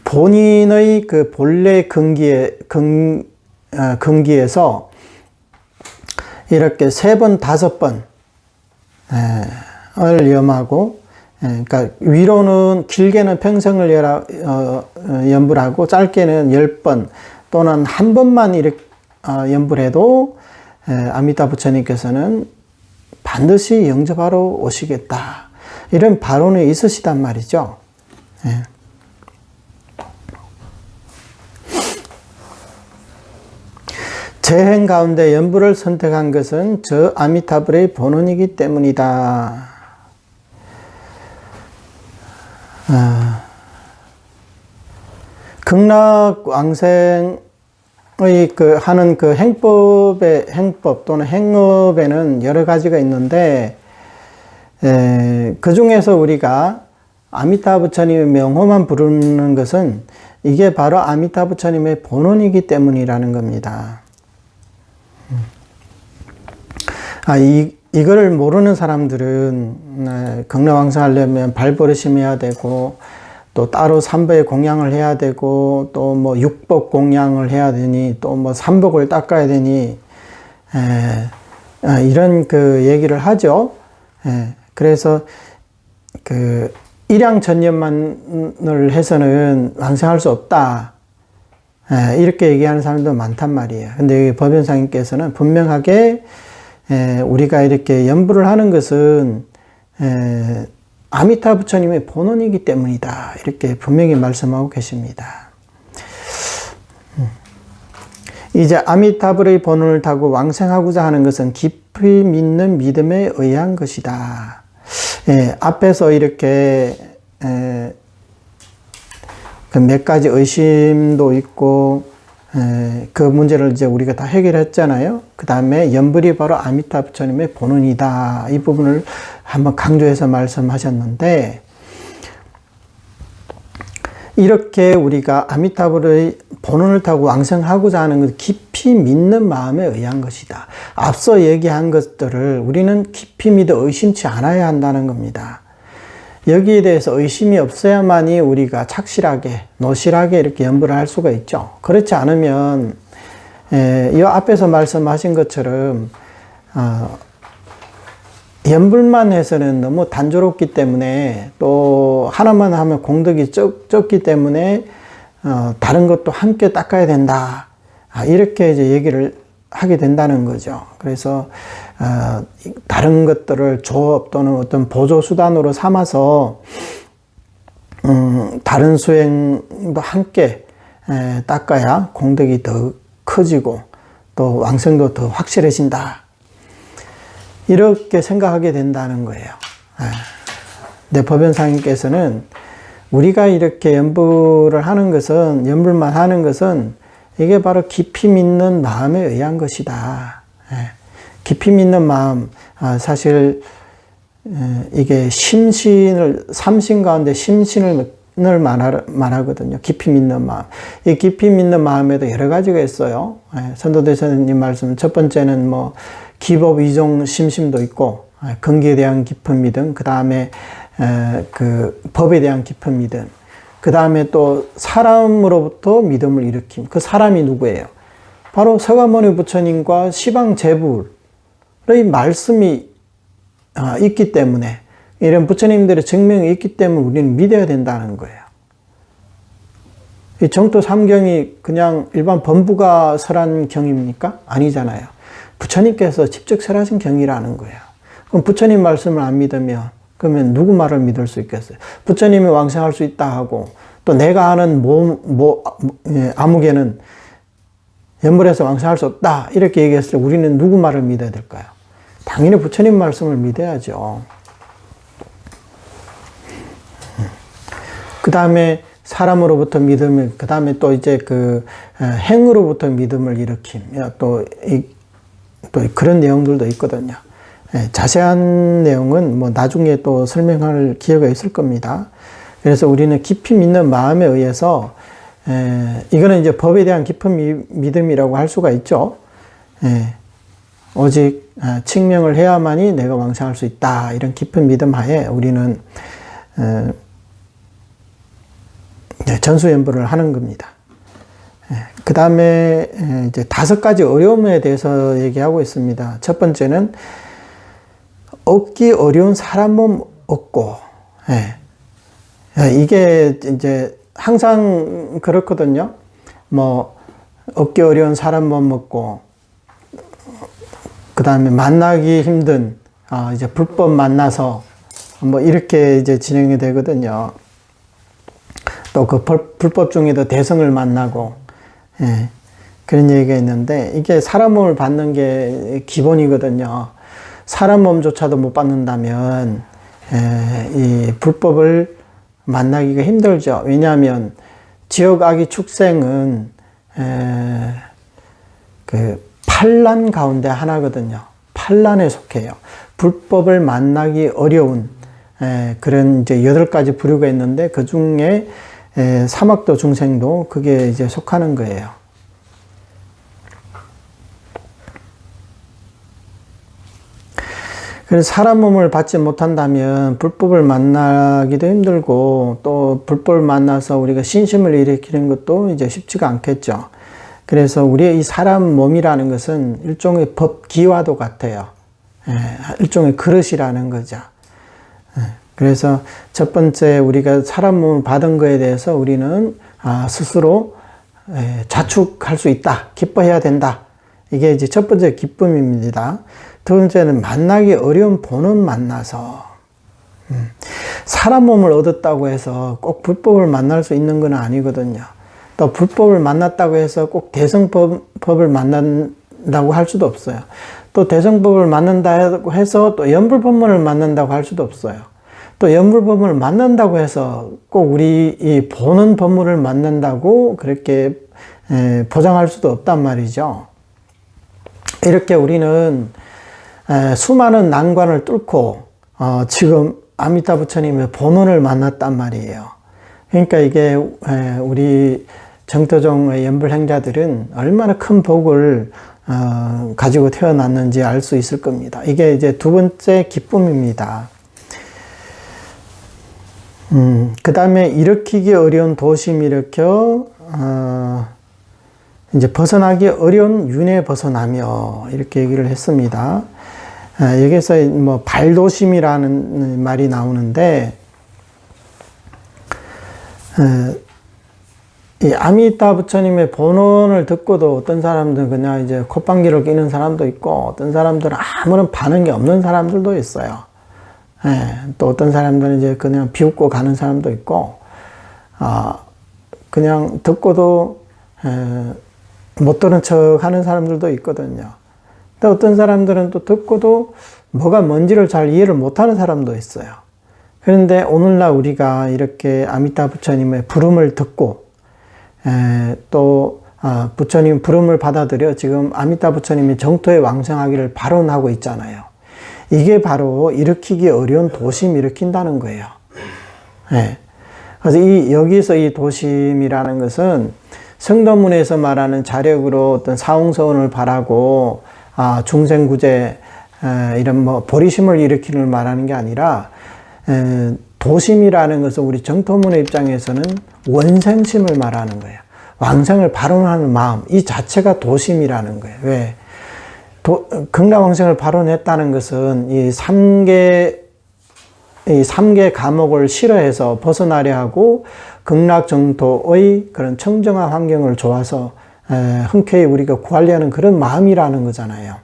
본인의 그 본래 근기에서 이렇게 3번, 5번 을 염하고, 그러니까 위로는 길게는 평생을 연불하고 짧게는 10번 또는 한 번만 이렇게 연불 해도 아미타 부처님께서는 반드시 영접하러 오시겠다. 이런 발언이 있으시단 말이죠. 예. 제 행 가운데 연불을 선택한 것은 저 아미타불의 본원이기 때문이다. 극락왕생의 하는 행법 또는 행업에는 여러 가지가 있는데, 그 중에서 우리가 아미타 부처님의 명호만 부르는 것은 이게 바로 아미타 부처님의 본원이기 때문이라는 겁니다. 이거를 모르는 사람들은 극락왕생하려면 발버릇이 해야 되고, 또 따로 삼배의 공양을 해야 되고, 또 뭐 육복 공양을 해야 되니, 또 뭐 삼복을 닦아야 되니, 이런 얘기를 하죠. 그래서 일양천년만을 해서는 왕생할 수 없다. 이렇게 얘기하는 사람도 많단 말이에요. 근데 여기 법연상님께서는 분명하게 우리가 이렇게 연불을 하는 것은 아미타 부처님의 본원이기 때문이다. 이렇게 분명히 말씀하고 계십니다. 이제 아미타불의 본원을 타고 왕생하고자 하는 것은 깊이 믿는 믿음에 의한 것이다. 앞에서 이렇게 몇 가지 의심도 있고 그 문제를 이제 우리가 다 해결했잖아요. 그 다음에 연불이 바로 아미타 부처님의 본원이다. 이 부분을 한번 강조해서 말씀하셨는데, 이렇게 우리가 아미타불의 본원을 타고 왕생하고자 하는 것은 깊이 믿는 마음에 의한 것이다. 앞서 얘기한 것들을 우리는 깊이 믿어 의심치 않아야 한다는 겁니다. 여기에 대해서 의심이 없어야만이 우리가 착실하게, 노실하게 이렇게 연불을 할 수가 있죠. 그렇지 않으면, 이 앞에서 말씀하신 것처럼, 연불만 해서는 너무 단조롭기 때문에, 또 하나만 하면 공덕이 적기 때문에, 다른 것도 함께 닦아야 된다. 이렇게 이제 얘기를 하게 된다는 거죠. 그래서 다른 것들을 조업 또는 어떤 보조 수단으로 삼아서 다른 수행도 함께 닦아야 공덕이 더 커지고 또 왕성도 더 확실해진다. 이렇게 생각하게 된다는 거예요. 근데 법연상님께서는 우리가 이렇게 연불을 하는 것은, 연불만 하는 것은 이게 바로 깊이 믿는 마음에 의한 것이다. 깊이 믿는 마음, 사실 이게 심신을, 삼신 가운데 심신을 말하거든요. 깊이 믿는 마음. 이 깊이 믿는 마음에도 여러 가지가 있어요. 선도대사님 말씀, 첫 번째는 뭐 기법 이종 심심도 있고, 근기에 대한 깊은 믿음, 그 다음에 그 법에 대한 깊은 믿음, 그 다음에 또 사람으로부터 믿음을 일으킴. 그 사람이 누구예요? 바로 서가모니 부처님과 시방제불의 말씀이 있기 때문에, 이런 부처님들의 증명이 있기 때문에 우리는 믿어야 된다는 거예요. 이 정토 3경이 그냥 일반 범부가 설한 경입니까? 아니잖아요. 부처님께서 직접 설하신 경이라는 거예요. 그럼 부처님 말씀을 안 믿으면, 그러면 누구 말을 믿을 수 있겠어요? 부처님이 왕생할 수 있다 하고, 또 내가 아는 아무개는 연불해서 왕생할 수 없다. 이렇게 얘기했을 때 우리는 누구 말을 믿어야 될까요? 당연히 부처님 말씀을 믿어야죠. 그 다음에 사람으로부터 믿음을, 그 다음에 또 이제 행으로부터 믿음을 일으킴. 또 그런 내용들도 있거든요. 자세한 내용은 뭐 나중에 또 설명할 기회가 있을 겁니다. 그래서 우리는 깊이 믿는 마음에 의해서, 이거는 이제 법에 대한 깊은 믿음이라고 할 수가 있죠. 오직 칙명을 해야만이 내가 왕생할 수 있다. 이런 깊은 믿음 하에 우리는 전수연불을 하는 겁니다. 그 다음에 이제 5가지 어려움에 대해서 얘기하고 있습니다. 첫 번째는 얻기 어려운 사람 몸 얻고, 이게 이제 항상 그렇거든요. 뭐 얻기 어려운 사람 못 먹고, 그 다음에 만나기 힘든, 이제 불법 만나서, 뭐, 이렇게 이제 진행이 되거든요. 또 그 불법 중에도 대성을 만나고, 예, 그런 얘기가 있는데, 이게 사람 몸을 받는 게 기본이거든요. 사람 몸조차도 못 받는다면, 이 불법을 만나기가 힘들죠. 왜냐하면, 지옥 악의 축생은, 그, 판란 가운데 하나거든요. 판란에 속해요. 불법을 만나기 어려운, 그런 이제 8가지 부류가 있는데, 그 중에 사막도 중생도 그게 이제 속하는 거예요. 그래서 사람 몸을 받지 못한다면 불법을 만나기도 힘들고, 또 불법을 만나서 우리가 신심을 일으키는 것도 이제 쉽지가 않겠죠. 그래서 우리의 이 사람 몸이라는 것은 일종의 법기와도 같아요. 일종의 그릇이라는 거죠. 그래서 첫 번째 우리가 사람 몸을 받은 거에 대해서 우리는 스스로 자축할 수 있다. 기뻐해야 된다. 이게 이제 첫 번째 기쁨입니다. 두 번째는 만나기 어려운 본은 만나서, 사람 몸을 얻었다고 해서 꼭 불법을 만날 수 있는 건 아니거든요. 또 불법을 만났다고 해서 꼭 대성법을 만난다고 할 수도 없어요. 또 대성법을 만난다고 해서 또 연불법문을 만난다고 할 수도 없어요. 또 연불법문을 만난다고 해서 꼭 우리 이 보는 법문을 만난다고 그렇게 보장할 수도 없단 말이죠. 이렇게 우리는 수많은 난관을 뚫고 지금 아미타 부처님의 본원을 만났단 말이에요. 그러니까 이게 우리 정토종의 연불행자들은 얼마나 큰 복을 가지고 태어났는지 알 수 있을 겁니다. 이게 이제 두 번째 기쁨입니다. 그 다음에 일으키기 어려운 도심 일으켜 이제 벗어나기 어려운 윤회 벗어나며 이렇게 얘기를 했습니다. 여기서 뭐 발도심이라는 말이 나오는데, 이 아미타 부처님의 본원을 듣고도 어떤 사람들은 그냥 이제 콧방귀를 뀌는 사람도 있고, 어떤 사람들은 아무런 반응이 없는 사람들도 있어요. 또 어떤 사람들은 이제 그냥 비웃고 가는 사람도 있고, 그냥 듣고도 못 들은 척 하는 사람들도 있거든요. 또 어떤 사람들은 또 듣고도 뭐가 뭔지를 잘 이해를 못하는 사람도 있어요. 그런데 오늘날 우리가 이렇게 아미타 부처님의 부름을 듣고, 또 부처님 부름을 받아들여 지금 아미타 부처님이 정토에 왕생하기를 발언하고 있잖아요. 이게 바로 일으키기 어려운 도심 일으킨다는 거예요. 그래서 여기서 이 도심이라는 것은 성도문에서 말하는 자력으로 어떤 사홍서원을 바라고 중생구제 이런 뭐 보리심을 일으키는 걸 말하는 게 아니라, 도심이라는 것은 우리 정토문의 입장에서는 원생심을 말하는 거예요. 왕생을 발언하는 마음, 이 자체가 도심이라는 거예요. 왜? 극락왕생을 발언했다는 것은 이 3개 감옥을 싫어해서 벗어나려 하고 극락정토의 그런 청정한 환경을 좋아서 흔쾌히 우리가 구하려는 그런 마음이라는 거잖아요.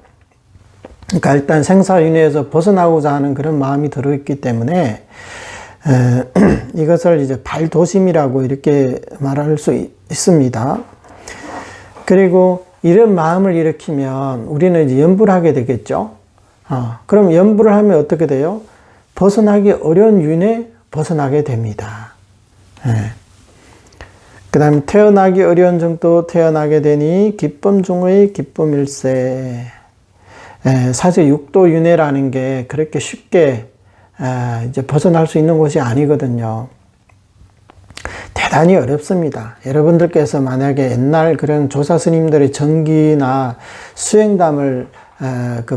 그러니까 일단 생사윤회에서 벗어나고자 하는 그런 마음이 들어있기 때문에 이것을 이제 발도심이라고 이렇게 말할 수 있습니다. 그리고 이런 마음을 일으키면 우리는 이제 연불을 하게 되겠죠. 그럼 연불을 하면 어떻게 돼요? 벗어나기 어려운 윤에 벗어나게 됩니다. 그 다음에 태어나기 어려운 정도 태어나게 되니 기쁨 중의 기쁨일세. 사실 육도 윤회라는 게 그렇게 쉽게 이제 벗어날 수 있는 것이 아니거든요. 대단히 어렵습니다. 여러분들께서 만약에 옛날 그런 조사 스님들의 전기나 수행담을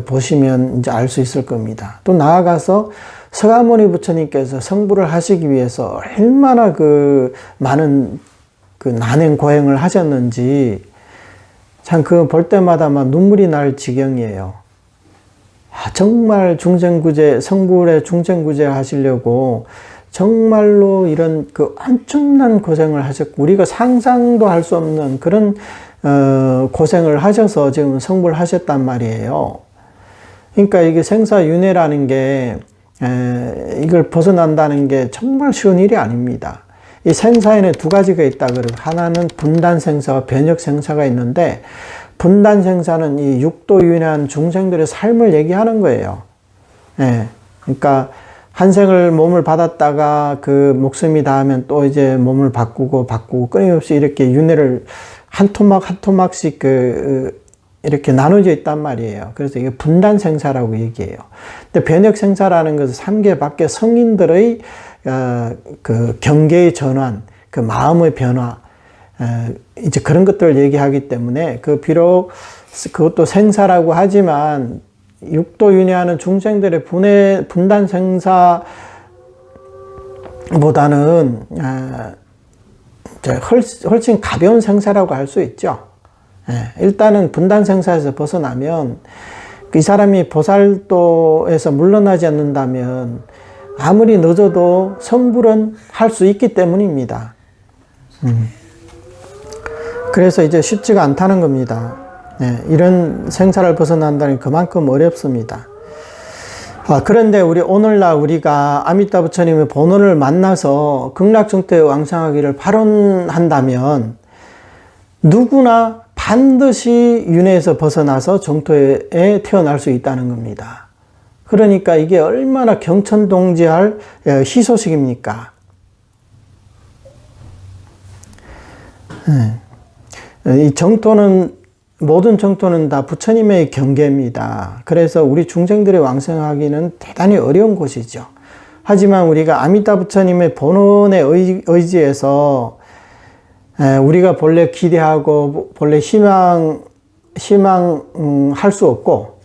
보시면 이제 알 수 있을 겁니다. 또 나아가서 서가모니 부처님께서 성불을 하시기 위해서 얼마나 그 많은 그 난행 고행을 하셨는지 참 그거 볼 때마다 막 눈물이 날 지경이에요. 정말 중생구제, 성불의 중생구제 하시려고 정말로 이런 그 엄청난 고생을 하셨고, 우리가 상상도 할 수 없는 그런, 고생을 하셔서 지금 성불 하셨단 말이에요. 그러니까 이게 생사윤회라는 게, 이걸 벗어난다는 게 정말 쉬운 일이 아닙니다. 이 생사에는 두 가지가 있다 그러고, 하나는 분단생사와 변혁생사가 있는데, 분단생사는 이 육도윤회한 중생들의 삶을 얘기하는 거예요. 그러니까 한 생을 몸을 받았다가 그 목숨이 닿으면 또 이제 몸을 바꾸고 끊임없이 이렇게 윤회를 한 토막 한 토막씩 이렇게 나눠져 있단 말이에요. 그래서 이게 분단생사라고 얘기해요. 근데 변혁생사라는 것은 삼계 밖에 성인들의 그 경계의 전환, 그 마음의 변화, 이제 그런 것들을 얘기하기 때문에 그 비록 그것도 생사라고 하지만 육도윤회하는 중생들의 분단생사보다는 훨씬 가벼운 생사라고 할 수 있죠. 일단은 분단생사에서 벗어나면 이 사람이 보살도에서 물러나지 않는다면 아무리 늦어도 성불은 할 수 있기 때문입니다. 그래서 이제 쉽지가 않다는 겁니다. 이런 생사를 벗어난다는 그만큼 어렵습니다. 그런데 오늘날 우리가 아미타 부처님의 본원을 만나서 극락정토에 왕생하기를 발언한다면 누구나 반드시 윤회에서 벗어나서 정토에 태어날 수 있다는 겁니다. 그러니까 이게 얼마나 경천동지할 희소식입니까? 이 정토는, 모든 정토는 다 부처님의 경계입니다. 그래서 우리 중생들의 왕생하기는 대단히 어려운 곳이죠. 하지만 우리가 아미타 부처님의 본원의 의지에서 우리가 본래 기대하고 본래 희망할 수 없고,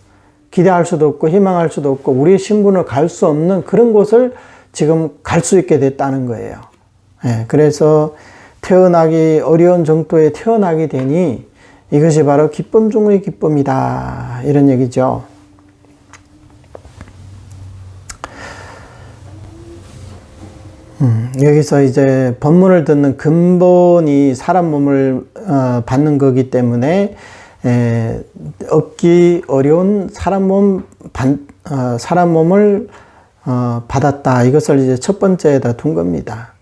기대할 수도 없고 희망할 수도 없고 우리의 신분을 갈 수 없는 그런 곳을 지금 갈 수 있게 됐다는 거예요. 그래서 태어나기 어려운 정토에 태어나게 되니 이것이 바로 기쁨 중의 기쁨이다, 이런 얘기죠. 여기서 이제 법문을 듣는 근본이 사람 몸을 받는 거기 때문에 얻기 어려운 사람 몸을 받았다, 이것을 이제 첫 번째에다 둔 겁니다.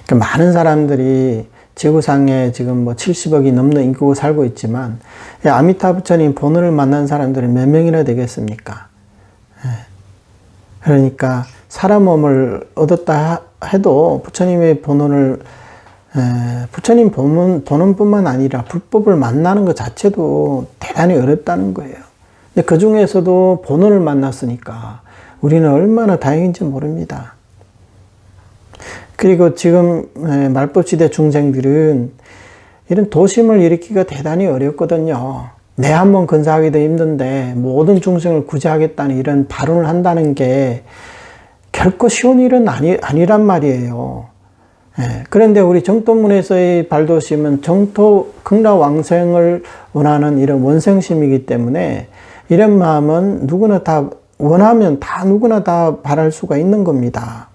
그러니까 많은 사람들이 지구상에 지금 뭐 70억이 넘는 인구가 살고 있지만, 아미타 부처님 본원을 만난 사람들이 몇 명이나 되겠습니까? 그러니까 사람 몸을 얻었다 해도 부처님의 본원을, 부처님 본원뿐만 아니라 불법을 만나는 것 자체도 대단히 어렵다는 거예요. 그 중에서도 본원을 만났으니까 우리는 얼마나 다행인지 모릅니다. 그리고 지금 말법시대 중생들은 이런 도심을 일으키기가 대단히 어렵거든요. 내 한 번 건사하기도 힘든데 모든 중생을 구제하겠다는 이런 발언을 한다는 게 결코 쉬운 일은 아니란 말이에요. 그런데 우리 정토문에서의 발도심은 정토 극락왕생을 원하는 이런 원생심이기 때문에 이런 마음은 누구나 다 원하면 누구나 다 바랄 수가 있는 겁니다.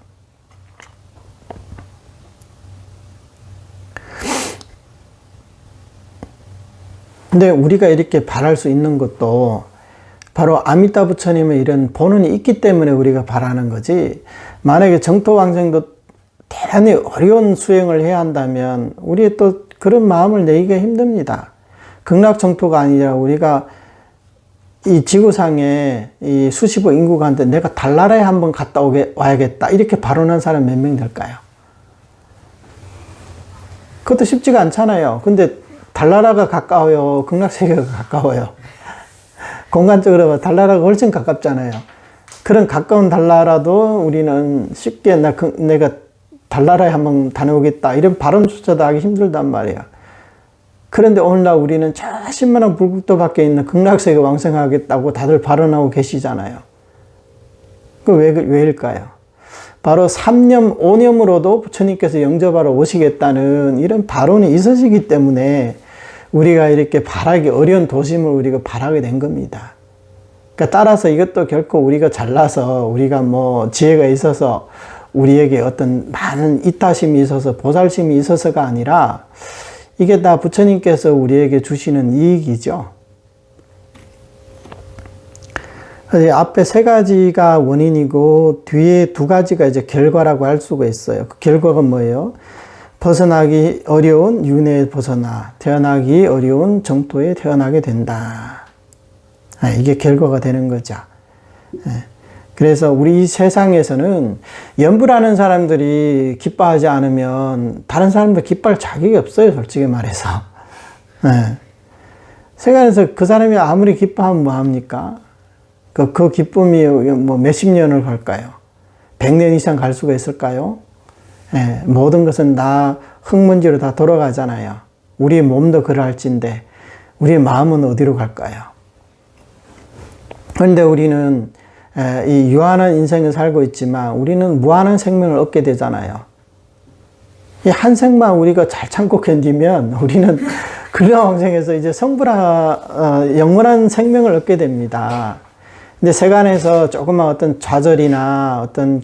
근데 우리가 이렇게 바랄 수 있는 것도 바로 아미타 부처님의 이런 본원이 있기 때문에 우리가 바라는 거지, 만약에 정토왕생도 대단히 어려운 수행을 해야 한다면 우리의 또 그런 마음을 내기가 힘듭니다. 극락정토가 아니라 우리가 이 지구상에 이 수십억 인구가 한데 내가 달나라에 한번 갔다 와야겠다, 이렇게 발언한 사람 몇 명 될까요? 그것도 쉽지가 않잖아요. 근데 달나라가 가까워요, 극락세계가 가까워요? 공간적으로 봐 달나라가 훨씬 가깝잖아요. 그런 가까운 달나라도 우리는 쉽게 내가 달나라에 한번 다녀오겠다, 이런 발언조차도 하기 힘들단 말이에요. 그런데 오늘날 우리는 저 10만원 불국도 밖에 있는 극락세계 왕생하겠다고 다들 발언하고 계시잖아요. 그 왜일까요? 바로 3념, 5념으로도 부처님께서 영접하러 오시겠다는 이런 발언이 있으시기 때문에 우리가 이렇게 바라기 어려운 도심을 우리가 바라게 된 겁니다. 그러니까 따라서 이것도 결코 우리가 잘나서 우리가 뭐 지혜가 있어서 우리에게 어떤 많은 이타심이 있어서 보살심이 있어서가 아니라 이게 다 부처님께서 우리에게 주시는 이익이죠. 앞에 세 가지가 원인이고 뒤에 두 가지가 이제 결과라고 할 수가 있어요. 그 결과가 뭐예요? 벗어나기 어려운 윤회에 벗어나 태어나기 어려운 정토에 태어나게 된다. 이게 결과가 되는 거죠. 그래서 우리 세상에서는 연불하는 사람들이 기뻐하지 않으면 다른 사람들 기뻐할 자격이 없어요. 솔직히 말해서. 세간에서 그 사람이 아무리 기뻐하면 뭐합니까? 그 기쁨이 뭐 몇십 년을 갈까요? 100년 이상 갈 수가 있을까요? 모든 것은 다 흙먼지로 다 돌아가잖아요. 우리 몸도 그럴진데 우리의 마음은 어디로 갈까요? 그런데 우리는 이 유한한 인생을 살고 있지만 우리는 무한한 생명을 얻게 되잖아요. 이 한 생만 우리가 잘 참고 견디면 우리는 근라왕생에서 이제 영원한 생명을 얻게 됩니다. 근데 세간에서 조그만 어떤 좌절이나 어떤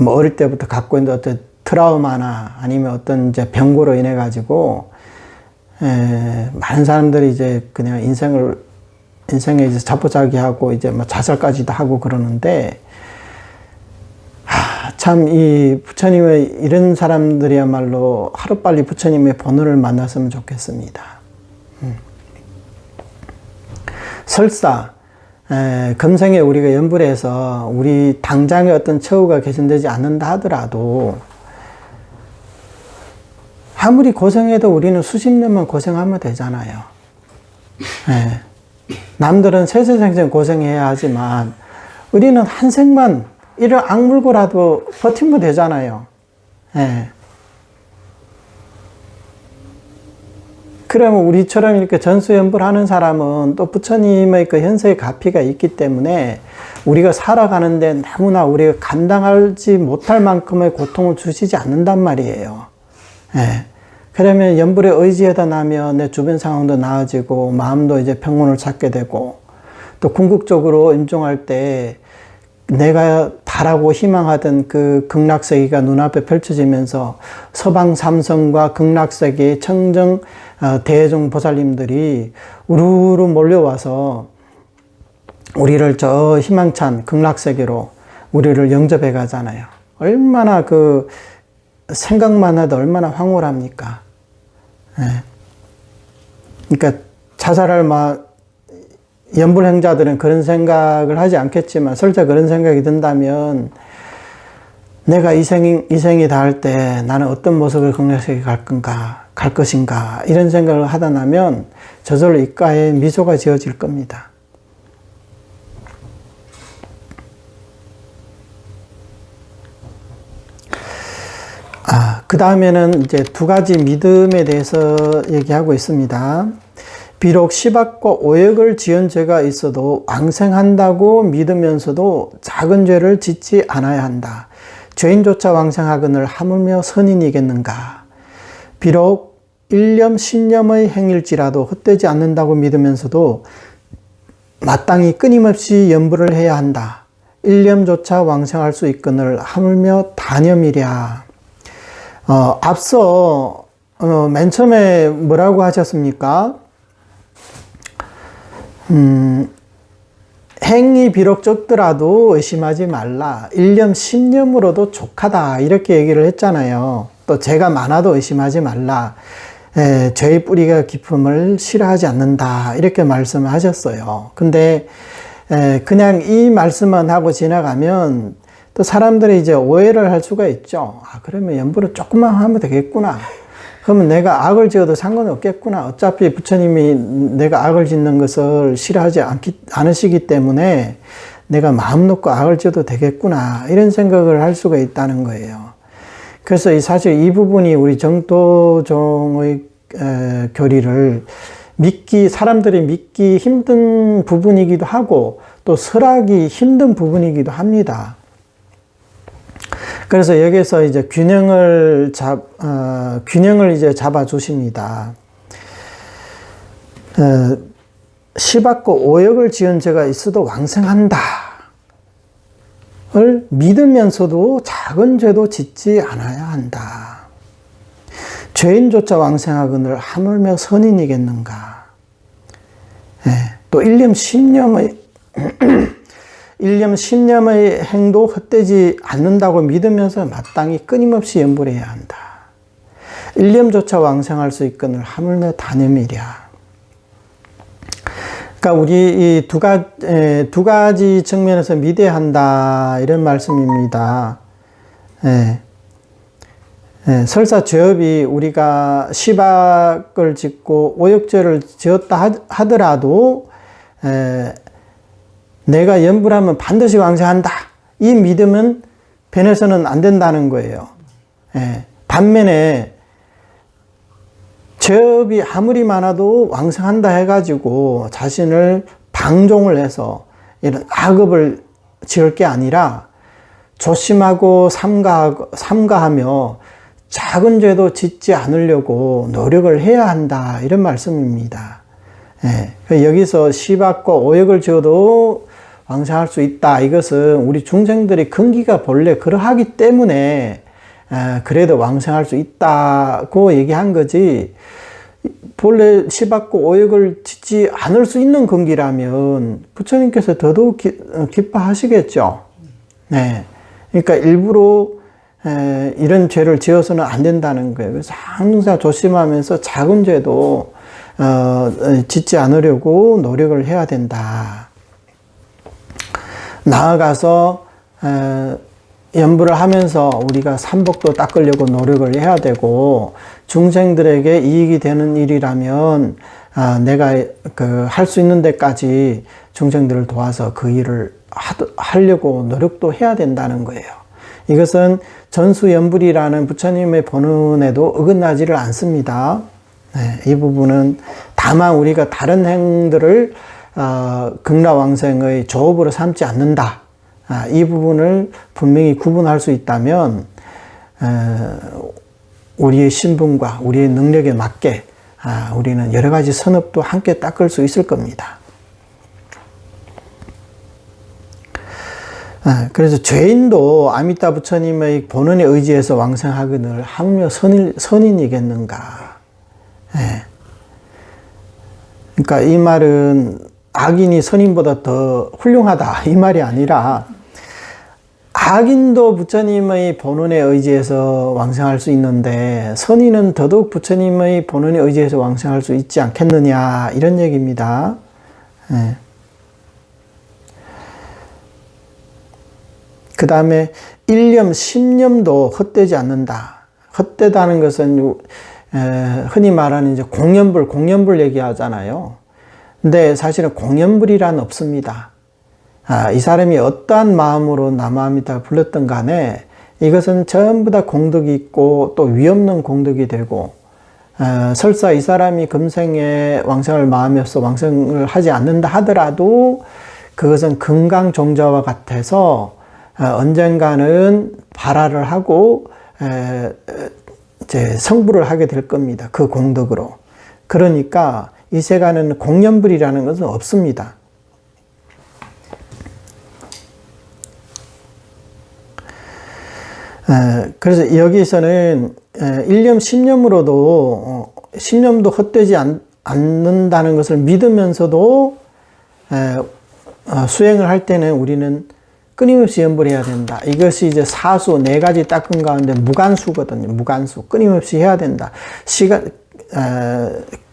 뭐 어릴 때부터 갖고 있는 어떤 트라우마나 아니면 어떤 이제 병고로 인해 가지고 많은 사람들이 이제 그냥 인생에 이제 자포자기하고 이제 뭐 자살까지도 하고 그러는데, 참 이 부처님의 이런 사람들이야말로 하루빨리 부처님의 본원을 만났으면 좋겠습니다. 설사 금생에 우리가 연불해서 우리 당장의 어떤 처우가 개선되지 않는다 하더라도 아무리 고생해도 우리는 수십 년만 고생하면 되잖아요. 남들은 세세생생 고생해야 하지만 우리는 한 생만 이를 악물고라도 버티면 되잖아요. 그러면 우리처럼 이렇게 전수연불하는 사람은 또 부처님의 그 현세의 가피가 있기 때문에 우리가 살아가는데 너무나 우리가 감당하지 못할 만큼의 고통을 주시지 않는단 말이에요. 그러면 연불에 의지하다 나면 내 주변 상황도 나아지고 마음도 이제 평온을 찾게 되고, 또 궁극적으로 임종할 때 내가 바라고 희망하던 그 극락세계가 눈앞에 펼쳐지면서 서방 삼성과 극락세계의 청정 대종 보살님들이 우르르 몰려와서 우리를 저 희망찬 극락세계로 우리를 영접해 가잖아요. 얼마나 그 생각만 해도 얼마나 황홀합니까? 그러니까 자살할 연불행자들은 그런 생각을 하지 않겠지만 설사 그런 생각이 든다면 내가 이생이 닿을 때 나는 어떤 모습을 극락세계에 갈 것인가 이런 생각을 하다 나면 저절로 입가에 미소가 지어질 겁니다. 그 다음에는 이제 두 가지 믿음에 대해서 얘기하고 있습니다. 비록 시박과 오역을 지은 죄가 있어도 왕생한다고 믿으면서도 작은 죄를 짓지 않아야 한다. 죄인조차 왕생하거늘 하물며 선인이겠는가. 비록 일념 신념의 행일지라도 헛되지 않는다고 믿으면서도 마땅히 끊임없이 연불을 해야 한다. 일념조차 왕생할 수 있거늘 하물며 단념이랴. 앞서 맨 처음에 뭐라고 하셨습니까? 행이 비록 적더라도 의심하지 말라. 일념 신념으로도 족하다. 이렇게 얘기를 했잖아요. 또 죄가 많아도 의심하지 말라. 죄의 뿌리가 깊음을 싫어하지 않는다. 이렇게 말씀을 하셨어요. 근데 그냥 이 말씀만 하고 지나가면 또 사람들이 이제 오해를 할 수가 있죠. 그러면 연불을 조금만 하면 되겠구나. 그러면 내가 악을 지어도 상관없겠구나. 어차피 부처님이 내가 악을 짓는 것을 싫어하지 않으시기 때문에 내가 마음 놓고 악을 지어도 되겠구나. 이런 생각을 할 수가 있다는 거예요. 그래서 사실 이 부분이 우리 정도종의 교리를 사람들이 믿기 힘든 부분이기도 하고 또 설하기 힘든 부분이기도 합니다. 그래서 여기서 이제 균형을 이제 잡아 주십니다. 시받고 오역을 지은 죄가 있어도 왕생한다 을 믿으면서도 작은 죄도 짓지 않아야 한다. 죄인조차 왕생하거늘 하물며 선인이겠는가. 예, 또 일념 신념의 행도 헛되지 않는다고 믿으면서 마땅히 끊임없이 염불 해야 한다. 일념조차 왕생할 수 있거늘 하물며 단염이랴. 그러니까 우리 이 두 가지 측면에서 믿어야 한다 이런 말씀입니다. 예. 예, 설사 죄업이 우리가 시박을 짓고 오역죄를 지었다 하더라도 내가 염불하면 반드시 왕생한다. 이 믿음은 변해서는 안 된다는 거예요. 예, 반면에 죄업이 아무리 많아도 왕생한다 해가지고 자신을 방종을 해서 이런 악업을 지을 게 아니라 조심하고 삼가하며 작은 죄도 짓지 않으려고 노력을 해야 한다 이런 말씀입니다. 예, 여기서 시박과 오역을 지어도 왕생할 수 있다. 이것은 우리 중생들의 근기가 본래 그러하기 때문에 그래도 왕생할 수 있다고 얘기한 거지, 본래 시박고 오역을 짓지 않을 수 있는 근기라면 부처님께서 더더욱 기뻐하시겠죠. 네. 그러니까 일부러 이런 죄를 지어서는 안 된다는 거예요. 그래서 항상 조심하면서 작은 죄도 짓지 않으려고 노력을 해야 된다. 나아가서 염불을 하면서 우리가 삼복도 닦으려고 노력을 해야 되고, 중생들에게 이익이 되는 일이라면 내가 할 수 있는 데까지 중생들을 도와서 그 일을 하려고 노력도 해야 된다는 거예요. 이것은 전수염불이라는 부처님의 본문에도 어긋나지를 않습니다. 네, 이 부분은 다만 우리가 다른 행들을 극락왕생의 조업으로 삼지 않는다. 이 부분을 분명히 구분할 수 있다면 우리의 신분과 우리의 능력에 맞게 우리는 여러 가지 선업도 함께 닦을 수 있을 겁니다. 그래서 죄인도 아미타 부처님의 본원에 의지해서 왕생하거늘 하물며 선인이겠는가. 그러니까 이 말은 악인이 선인보다 더 훌륭하다 이 말이 아니라, 악인도 부처님의 본원에 의지해서 왕생할 수 있는데 선인은 더더욱 부처님의 본원에 의지해서 왕생할 수 있지 않겠느냐 이런 얘기입니다. 그 다음에 일념, 신념도 헛되지 않는다. 헛되다는 것은 흔히 말하는 이제 공연불 얘기하잖아요. 근데 사실은 공연불이란 없습니다. 이 사람이 어떠한 마음으로 남아미타를 불렀던 간에 이것은 전부 다 공덕이 있고 또 위없는 공덕이 되고, 설사 이 사람이 금생에 왕생을 마음에 없어 왕생을 하지 않는다 하더라도 그것은 금강종자와 같아서 언젠가는 발화를 하고 이제 성불을 하게 될 겁니다. 그 공덕으로. 그러니까 이 세간에는 공연불이라는 것은 없습니다. 그래서 여기서는 일념 신념으로도 신념도 헛되지 않는다는 것을 믿으면서도 수행을 할 때는 우리는 끊임없이 염불해야 된다. 이것이 이제 사수 4가지 닦은 가운데 무간수거든요. 무간수. 끊임없이 해야 된다.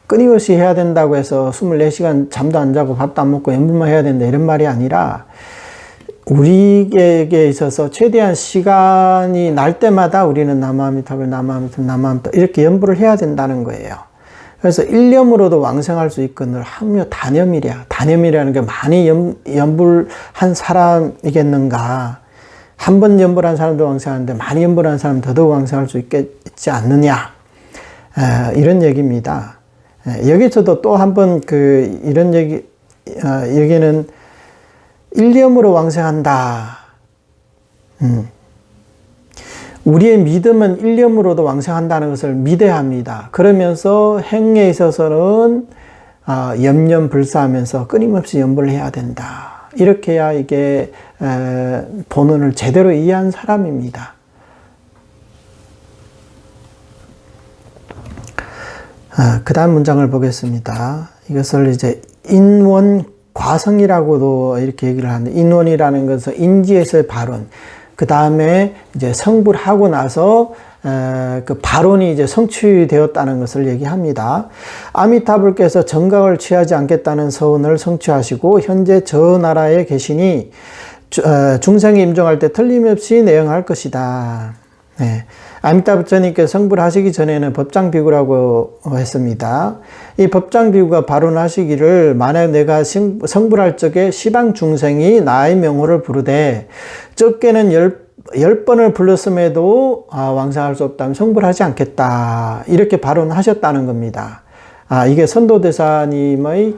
끊임없이 해야 된다고 해서 24시간 잠도 안 자고 밥도 안 먹고 염불만 해야 된다 이런 말이 아니라, 우리에게 있어서 최대한 시간이 날 때마다 우리는 남아미타불 이렇게 염불을 해야 된다는 거예요. 그래서 일념으로도 왕생할 수 있거늘 하물며 단염이랴. 단염이라는 게 많이 염불한 사람이겠는가. 한 번 염불한 사람도 왕생하는데 많이 염불한 사람 더더욱 왕생할 수 있지 않느냐. 이런 얘기입니다. 여기서도 또 한 번 이런 얘기, 여기는 일념으로 왕생한다. 우리의 믿음은 일념으로도 왕생한다는 것을 믿어야 합니다. 그러면서 행에 있어서는 염려불사하면서 끊임없이 연불을 해야 된다. 이렇게 해야 이게 본원을 제대로 이해한 사람입니다. 그 다음 문장을 보겠습니다. 이것을 이제 인원과성이라고도 이렇게 얘기를 하는데, 인원이라는 것은 인지에서의 발원, 그 다음에 이제 성불하고 나서 그 발언이 이제 성취되었다는 것을 얘기합니다. 아미타불께서 정각을 취하지 않겠다는 서원을 성취하시고 현재 저 나라에 계시니 중생이 임종할 때 틀림없이 내영할 것이다. 네. 아미타 부처님께서 성불하시기 전에는 법장비구라고 했습니다. 이 법장비구가 발언하시기를, 만약 내가 성불할 적에 시방 중생이 나의 명호를 부르되 적게는 10번을 불렀음에도 왕생할 수 없다면 성불하지 않겠다. 이렇게 발언하셨다는 겁니다. 이게 선도대사님의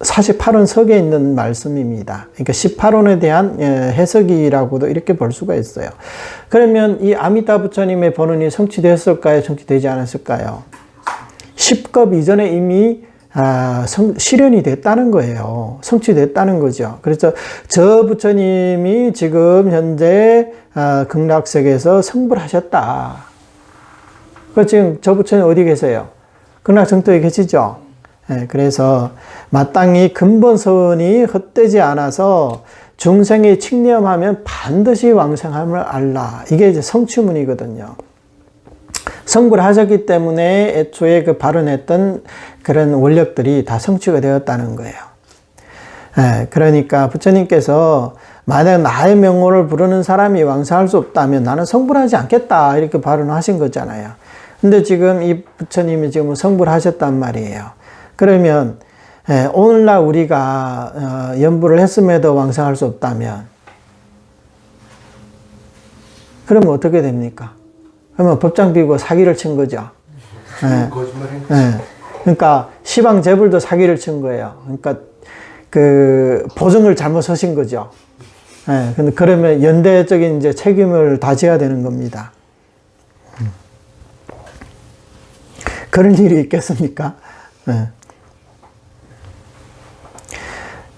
48원 석에 있는 말씀입니다. 그러니까 18원에 대한 해석이라고도 이렇게 볼 수가 있어요. 그러면 이 아미타 부처님의 번원이 성취됐을까요? 성취되지 않았을까요? 10급 이전에 이미 실현이 됐다는 거예요. 성취됐다는 거죠. 그래서 저 부처님이 지금 현재 극락세계에서 성불하셨다. 지금 저 부처님 어디 계세요? 극락정토에 계시죠? 네, 그래서 마땅히 근본서원이 헛되지 않아서 중생이 칙념하면 반드시 왕생함을 알라. 이게 이제 성취문이거든요. 성불하셨기 때문에 애초에 그 발언했던 그런 원력들이 다 성취가 되었다는 거예요. 예, 그러니까 부처님께서 만약 나의 명호를 부르는 사람이 왕생할 수 없다면 나는 성불하지 않겠다. 이렇게 발언하신 거잖아요. 근데 지금 이 부처님이 지금 성불하셨단 말이에요. 그러면 오늘날 우리가 연불을 했음에도 왕생할 수 없다면 그러면 어떻게 됩니까? 그러면 법장비고 사기를 친 거죠. 그러니까 시방재불도 사기를 친 거예요. 그러니까 그 보증을 잘못 서신 거죠. 근데 그러면 연대적인 이제 책임을 다져야 되는 겁니다. 그런 일이 있겠습니까?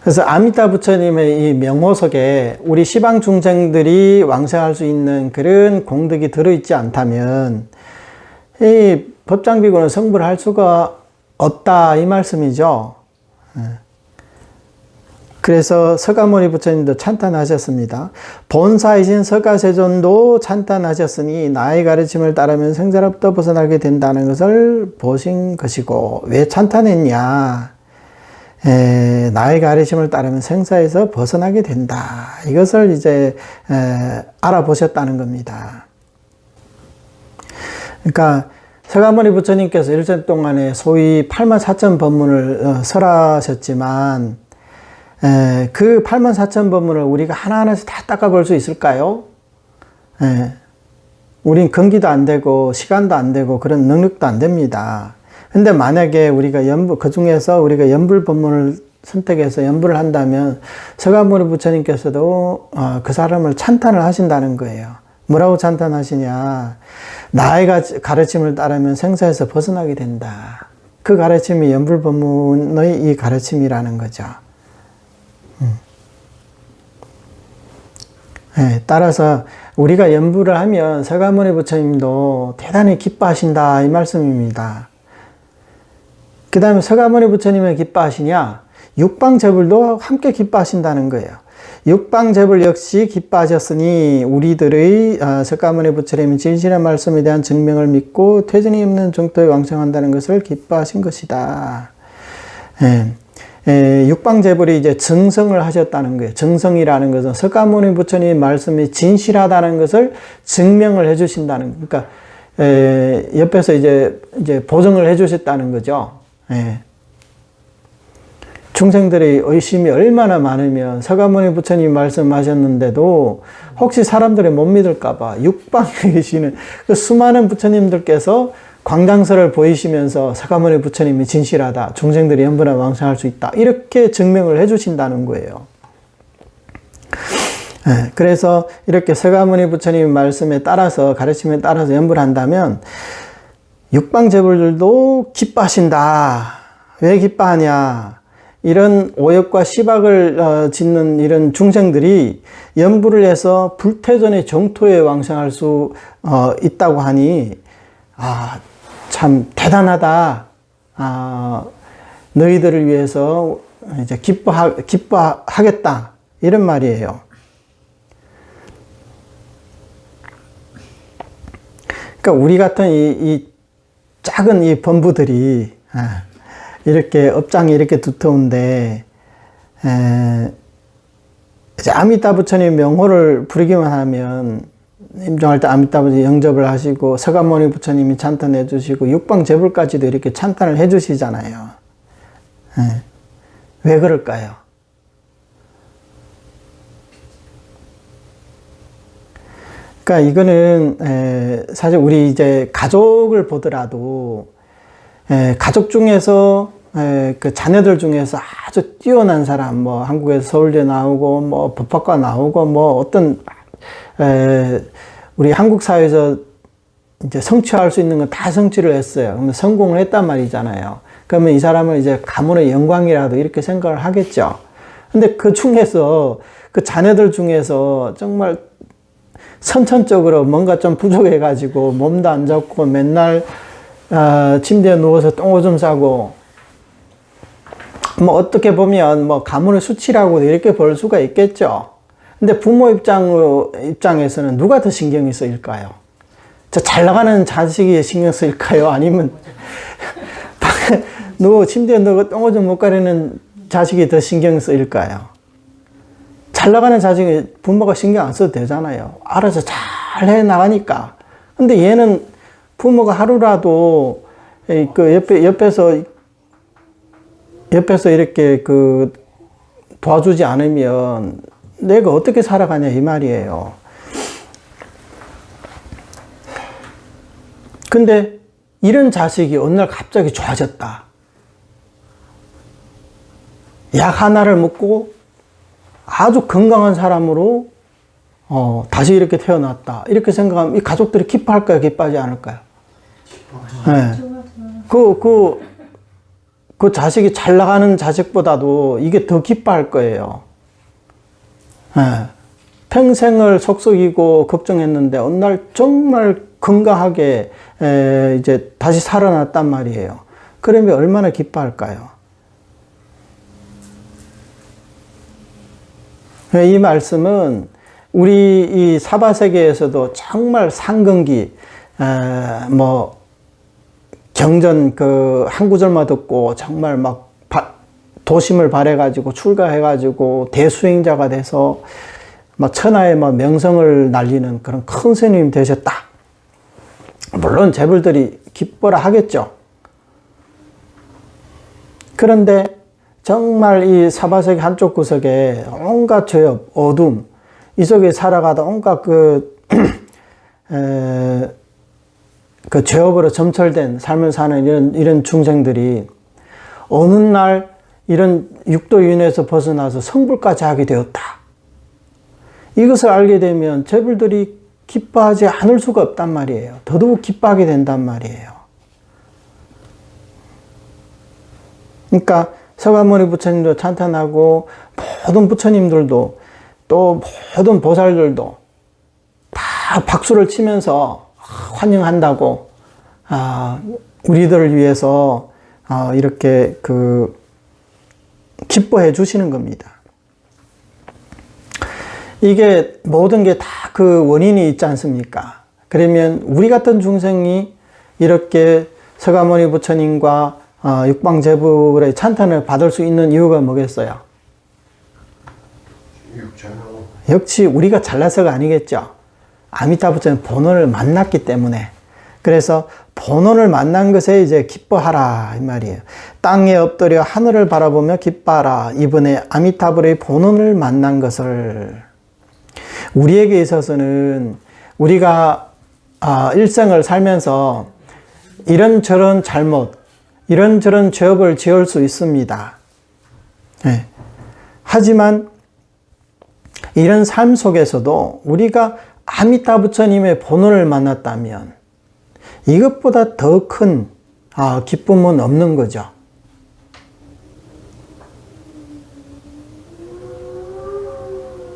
그래서 아미타 부처님의 이 명호석에 우리 시방 중생들이 왕생할 수 있는 그런 공덕이 들어있지 않다면 이 법장비구는 성불할 수가 없다, 이 말씀이죠. 그래서 서가모니 부처님도 찬탄하셨습니다. 본사이신 서가세존도 찬탄하셨으니 나의 가르침을 따르면 생사로부터 벗어나게 된다는 것을 보신 것이고, 왜 찬탄했냐? 나의 가르침을 따르면 생사에서 벗어나게 된다. 이것을 이제 알아보셨다는 겁니다. 그러니까 서가모니 부처님께서 일생 동안에 소위 84,000법문을 설하셨지만 그 84,000법문을 우리가 하나하나씩 다 닦아볼 수 있을까요? 우린 근기도 안 되고 시간도 안 되고 그런 능력도 안 됩니다. 근데 만약에 우리가 그 중에서 우리가 연불 법문을 선택해서 연불을 한다면 서가모니 부처님께서도 그 사람을 찬탄을 하신다는 거예요. 뭐라고 찬탄하시냐? 나의 가르침을 따르면 생사에서 벗어나게 된다. 그 가르침이 연불 법문의 이 가르침이라는 거죠. 따라서 우리가 연불을 하면 서가모니 부처님도 대단히 기뻐하신다, 이 말씀입니다. 그 다음에 서가모니 부처님이 기뻐하시냐? 육방제불도 함께 기뻐하신다는 거예요. 육방제불 역시 기뻐하셨으니 우리들의 서가모니 부처님이 진실한 말씀에 대한 증명을 믿고 퇴진이 없는 정토에 왕생한다는 것을 기뻐하신 것이다. 육방제불이 이제 증성을 하셨다는 거예요. 증성이라는 것은 서가모니 부처님의 말씀이 진실하다는 것을 증명을 해주신다는 거예요. 그러니까 옆에서 이제 보증을 해주셨다는 거죠. 중생들의 의심이 얼마나 많으면 서가모니 부처님이 말씀하셨는데도 혹시 사람들이 못 믿을까봐 육방에 계시는 그 수많은 부처님들께서 광장설을 보이시면서 서가모니 부처님이 진실하다, 중생들이 연분에 왕생할 수 있다, 이렇게 증명을 해주신다는 거예요. 그래서 이렇게 서가모니 부처님 말씀에 따라서, 가르침에 따라서 연불한다면 육방재불들도 기뻐하신다. 왜 기뻐하냐? 이런 오역과 시박을 짓는 이런 중생들이 염불을 해서 불태전의 정토에 왕생할 수 있다고 하니 참 대단하다. 너희들을 위해서 이제 기뻐하겠다. 이런 말이에요. 그러니까 우리 같은 이 작은 이 범부들이 이렇게 업장이 이렇게 두터운데 이제 아미타 부처님 명호를 부르기만 하면 임종할 때 아미타 부처님 영접을 하시고 서가모니 부처님이 찬탄해 주시고 육방재불까지도 이렇게 찬탄을 해 주시잖아요. 왜 그럴까요? 그러니까 이거는 사실 우리 이제 가족을 보더라도 가족 중에서 그 자녀들 중에서 아주 뛰어난 사람, 뭐 한국에서 서울대 나오고 뭐 법학과 나오고 뭐 어떤 우리 한국 사회에서 이제 성취할 수 있는 건 다 성취를 했어요. 그러면 성공을 했단 말이잖아요. 그러면 이 사람은 이제 가문의 영광이라도 이렇게 생각을 하겠죠. 근데 그 중에서 그 자녀들 중에서 정말 선천적으로 뭔가 좀 부족해가지고 몸도 안 좋고 맨날 침대에 누워서 똥오줌 싸고 뭐 어떻게 보면 뭐 가문의 수치라고 이렇게 볼 수가 있겠죠. 근데 부모 입장에서는 누가 더 신경이 쓰일까요? 저 잘 나가는 자식이 신경 쓰일까요? 아니면 침대에 누워 똥오줌 못 가리는 자식이 더 신경 쓰일까요? 잘 나가는 자식이 부모가 신경 안 써도 되잖아요. 알아서 잘 해 나가니까. 근데 얘는 부모가 하루라도 그 옆에서 이렇게 그 도와주지 않으면 내가 어떻게 살아가냐 이 말이에요. 근데 이런 자식이 어느 날 갑자기 좋아졌다. 약 하나를 먹고 아주 건강한 사람으로 다시 이렇게 태어났다. 이렇게 생각하면 이 가족들이 기뻐할까요? 기뻐하지 않을까요? 네. 그 자식이 잘 나가는 자식보다도 이게 더 기뻐할 거예요. 네. 평생을 속썩이고 걱정했는데 어느 날 정말 건강하게 이제 다시 살아났단 말이에요. 그러면 얼마나 기뻐할까요? 이 말씀은 우리 이 사바세계에서도 정말 상근기, 뭐 경전 그 한 구절만 듣고 정말 막 도심을 발해가지고 출가해가지고 대수행자가 돼서 막 천하의 막 명성을 날리는 그런 큰 스님이 되셨다. 물론 재불들이 기뻐라 하겠죠. 그런데 정말 이 사바세계 한쪽 구석에 온갖 죄업, 어둠, 이 속에 살아가다 온갖 그 죄업으로 점철된 삶을 사는 이런 중생들이 어느 날 이런 육도윤회에서 벗어나서 성불까지 하게 되었다. 이것을 알게 되면 재불들이 기뻐하지 않을 수가 없단 말이에요. 더더욱 기뻐하게 된단 말이에요. 그러니까 서가모니 부처님도 찬탄하고 모든 부처님들도 또 모든 보살들도 다 박수를 치면서 환영한다고 우리들을 위해서 이렇게 기뻐해 주시는 겁니다. 이게 모든 게 다 그 원인이 있지 않습니까? 그러면 우리 같은 중생이 이렇게 서가모니 부처님과 육방재불의 찬탄을 받을 수 있는 이유가 뭐겠어요? 역시 우리가 잘나서가 아니겠죠. 아미타 부처님 본원을 만났기 때문에. 그래서 본원을 만난 것에 이제 기뻐하라 이 말이에요. 땅에 엎드려 하늘을 바라보며 기뻐하라. 이번에 아미타불의 본원을 만난 것을. 우리에게 있어서는 우리가 일생을 살면서 이런저런 잘못, 이런저런 죄업을 지을 수 있습니다. 네. 하지만 이런 삶 속에서도 우리가 아미타 부처님의 본원을 만났다면 이것보다 더 큰 기쁨은 없는 거죠.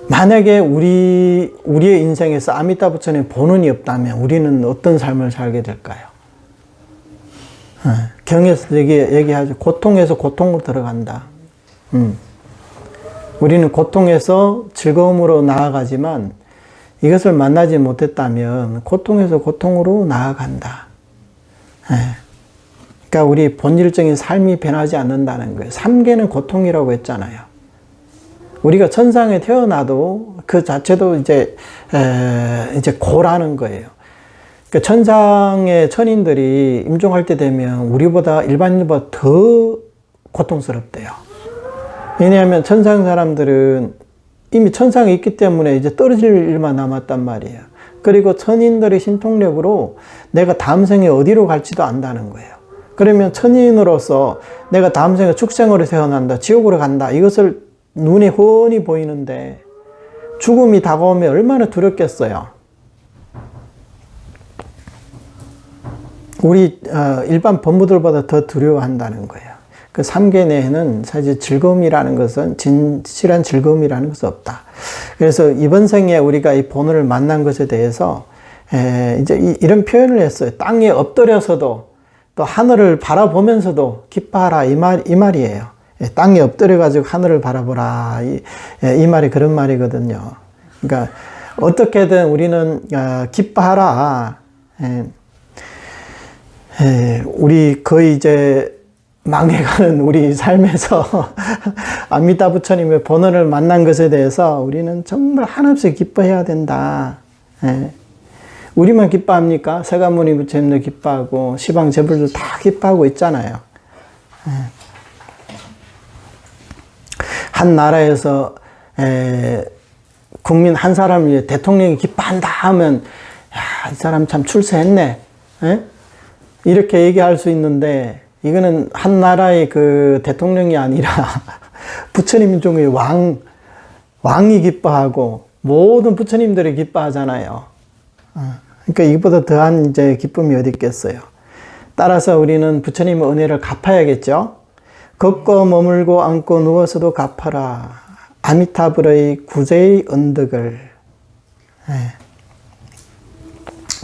만약에 우리의 인생에서 아미타 부처님 본원이 없다면 우리는 어떤 삶을 살게 될까요? 경에서 얘기하죠. 고통에서 고통으로 들어간다. 우리는 고통에서 즐거움으로 나아가지만 이것을 만나지 못했다면 고통에서 고통으로 나아간다. 그러니까 우리 본질적인 삶이 변하지 않는다는 거예요. 삼계는 고통이라고 했잖아요. 우리가 천상에 태어나도 그 자체도 이제 고라는 거예요. 그러니까 천상의 천인들이 임종할 때 되면 우리보다 일반인보다 더 고통스럽대요. 왜냐하면 천상 사람들은 이미 천상에 있기 때문에 이제 떨어질 일만 남았단 말이에요. 그리고 천인들의 신통력으로 내가 다음 생에 어디로 갈지도 안다는 거예요. 그러면 천인으로서 내가 다음 생에 축생으로 태어난다, 지옥으로 간다, 이것을 눈에 훤히 보이는데 죽음이 다가오면 얼마나 두렵겠어요. 우리 일반 범부들보다 더 두려워한다는 거예요. 그 삼계 내에는 사실 즐거움이라는 것은 진실한 즐거움이라는 것은 없다. 그래서 이번 생에 우리가 이 본원을 만난 것에 대해서 이제 이런 표현을 했어요. 땅에 엎드려서도 또 하늘을 바라보면서도 기뻐하라 이 말이에요. 땅에 엎드려가지고 하늘을 바라보라. 이 말이 그런 말이거든요. 그러니까, 어떻게든 우리는, 기뻐하라. 우리 거의 이제 망해가는 우리 삶에서 아미타 부처님의 본원을 만난 것에 대해서 우리는 정말 한없이 기뻐해야 된다. 우리만 기뻐합니까? 세가모니 부처님도 기뻐하고, 시방 제불도 다 기뻐하고 있잖아요. 한 나라에서 국민 한 사람을 위해 대통령이 기뻐한다 하면 야, 이 사람 참 출세했네. 이렇게 얘기할 수 있는데 이거는 한 나라의 그 대통령이 아니라 부처님 중에 왕이 기뻐하고 모든 부처님들이 기뻐하잖아요. 그러니까 이보다 더한 이제 기쁨이 어디 있겠어요. 따라서 우리는 부처님의 은혜를 갚아야겠죠. 걷고 머물고 앉고 누워서도 갚아라. 아미타불의 구제의 언덕을,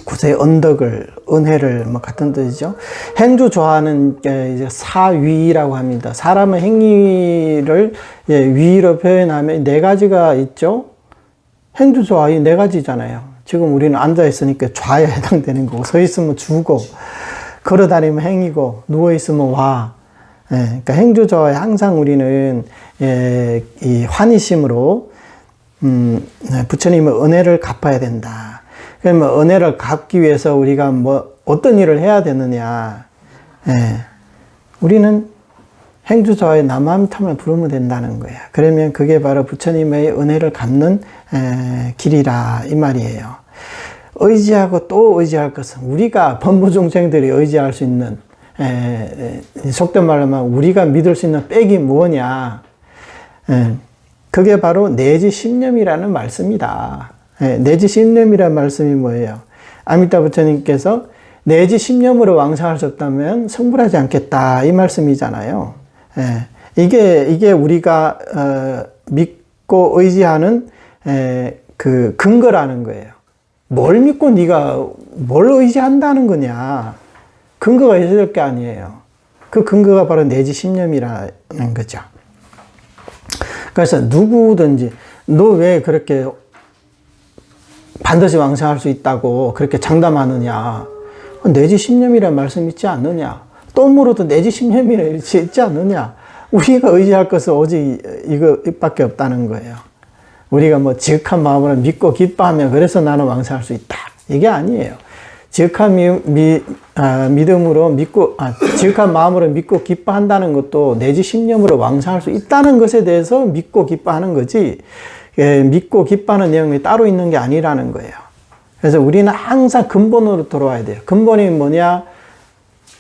구제의 언덕을, 은혜를 뭐 같은 뜻이죠. 행주 조화는 이제 사위라고 합니다. 사람의 행위를 위로 표현하면 네 가지가 있죠. 행주 조화이 네 가지잖아요. 지금 우리는 앉아 있으니까 좌에 해당되는 거고, 서 있으면 주고, 걸어 다니면 행이고, 누워 있으면 와. 그러니까 행주조화에 항상 우리는 이 환희심으로 부처님의 은혜를 갚아야 된다. 그러면 은혜를 갚기 위해서 우리가 뭐 어떤 일을 해야 되느냐? 우리는 행주조화의 남아미탐을 부르면 된다는 거야. 그러면 그게 바로 부처님의 은혜를 갚는 길이라 이 말이에요. 의지하고 또 의지할 것은 우리가 범부중생들이 의지할 수 있는 속된 말로 하면 우리가 믿을 수 있는 백이 뭐냐? 그게 바로 내지심념이라는 말씀이다. 내지심념이라는 말씀이 뭐예요? 아미타 부처님께서 내지심념으로 왕성할 수 없다면 성불하지 않겠다 이 말씀이잖아요. 이게 우리가 믿고 의지하는 그 근거라는 거예요. 뭘 믿고 네가 뭘 의지한다는 거냐? 근거가 있어야 될 게 아니에요. 그 근거가 바로 내지심념이라는 거죠. 그래서 누구든지 너 왜 그렇게 반드시 왕성할 수 있다고 그렇게 장담하느냐? 내지심념이라는 말씀 있지 않느냐? 또 물어도 내지심념이라는 있지 않느냐? 우리가 의지할 것은 오직 이것밖에 없다는 거예요. 우리가 뭐 지극한 마음으로 믿고 기뻐하며 그래서 나는 왕성할 수 있다. 이게 아니에요. 지극한 믿음으로 믿고, 지극한 마음으로 믿고 기뻐한다는 것도 내지심념으로 왕성할 수 있다는 것에 대해서 믿고 기뻐하는 거지, 믿고 기뻐하는 내용이 따로 있는 게 아니라는 거예요. 그래서 우리는 항상 근본으로 돌아와야 돼요. 근본이 뭐냐?